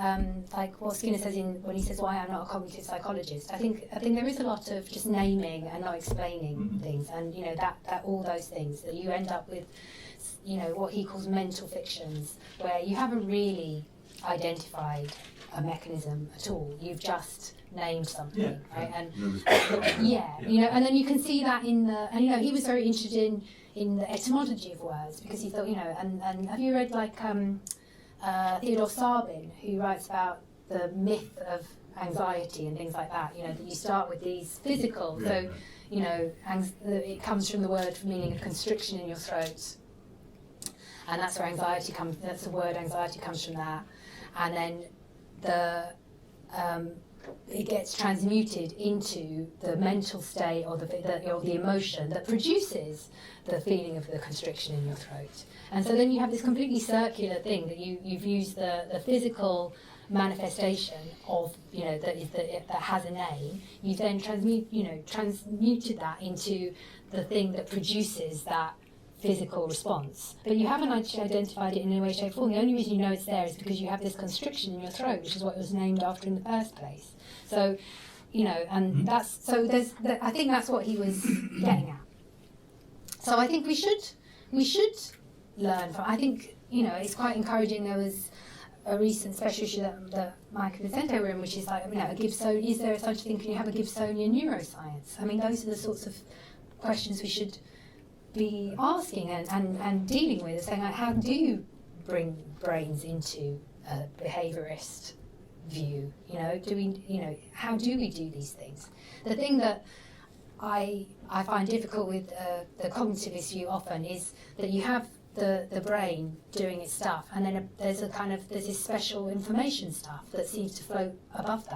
like what Skinner says when he says why I'm not a cognitive psychologist. I think there is a lot of just naming and not explaining things, and that all those things that you end up with, what he calls mental fictions, where you haven't really identified a mechanism at all. You've just named something, right? And and then you can see that in the he was very interested in the etymology of words, because he thought and have you read like Theodore Sabin, who writes about the myth of anxiety and things like that, that you start with these physical, it comes from the word meaning a constriction in your throat, and that's where anxiety comes, that's the word anxiety comes from that, and then it gets transmuted into the mental state or the emotion that produces the feeling of the constriction in your throat. And so then you have this completely circular thing that you've used the physical manifestation of that has a name. You've then transmuted that into the thing that produces that physical response, but you haven't actually identified it in any way, shape, or form. The only reason you know it's there is because you have this constriction in your throat, which is what it was named after in the first place. So, and that's I think that's what he was getting at. So I think we should learn from. I think it's quite encouraging. There was a recent special issue that Mike and Vicente were in, which is like a Gibson. Is there such a thing? Can you have a Gibsonian neuroscience? I mean, those are the sorts of questions we should be asking and dealing with, saying like, how do you bring brains into a behaviourist view? How do we do these things? The thing that I find difficult with the cognitivist view often is that you have the brain doing its stuff, and then there's this special information stuff that seems to float above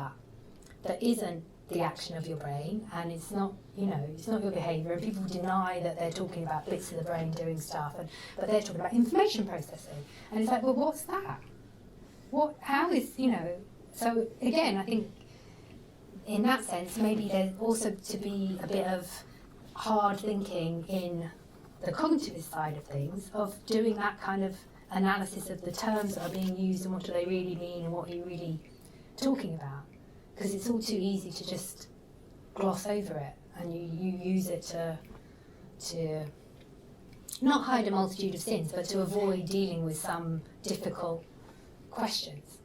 that isn't the action of your brain, and it's not your behaviour, and people deny that they're talking about bits of the brain doing stuff, but they're talking about information processing, and it's like, well, what's that? How is so again, I think in that sense maybe there's also to be a bit of hard thinking in the cognitivist side of things, of doing that kind of analysis of the terms that are being used and what do they really mean and what are you really talking about. Because it's all too easy to just gloss over it, and you use it to not hide a multitude of sins, but to avoid dealing with some difficult questions,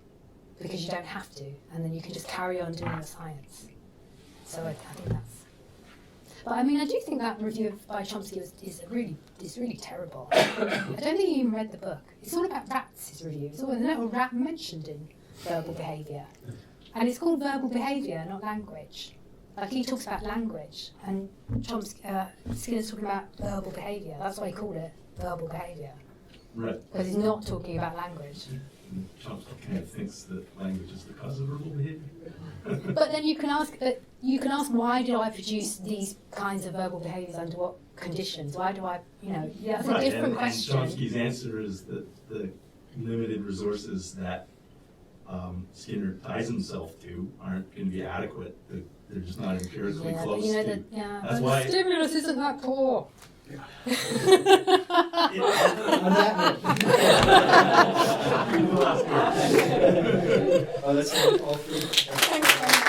because you don't have to, and then you can just carry on doing the science. So I think that's. But I mean, I do think that review by Chomsky is really terrible. I don't think he even read the book. It's all about rats. His review. There's not a rat mentioned in verbal behaviour. And it's called verbal behaviour, not language. Like he talks about language, and Skinner's talking about verbal behaviour. That's why he called it verbal behaviour. Right. Because he's not talking about language. Chomsky kind of thinks that language is the cause of verbal behaviour. But then you can ask why do I produce these kinds of verbal behaviours under what conditions? Why do I, that's a different question. And Chomsky's answer is that the limited resources that Skinner ties himself to aren't going to be adequate. They're just not empirically close to. That's why the stimulus isn't that poor. On that note. Last word. That's all three. Thanks,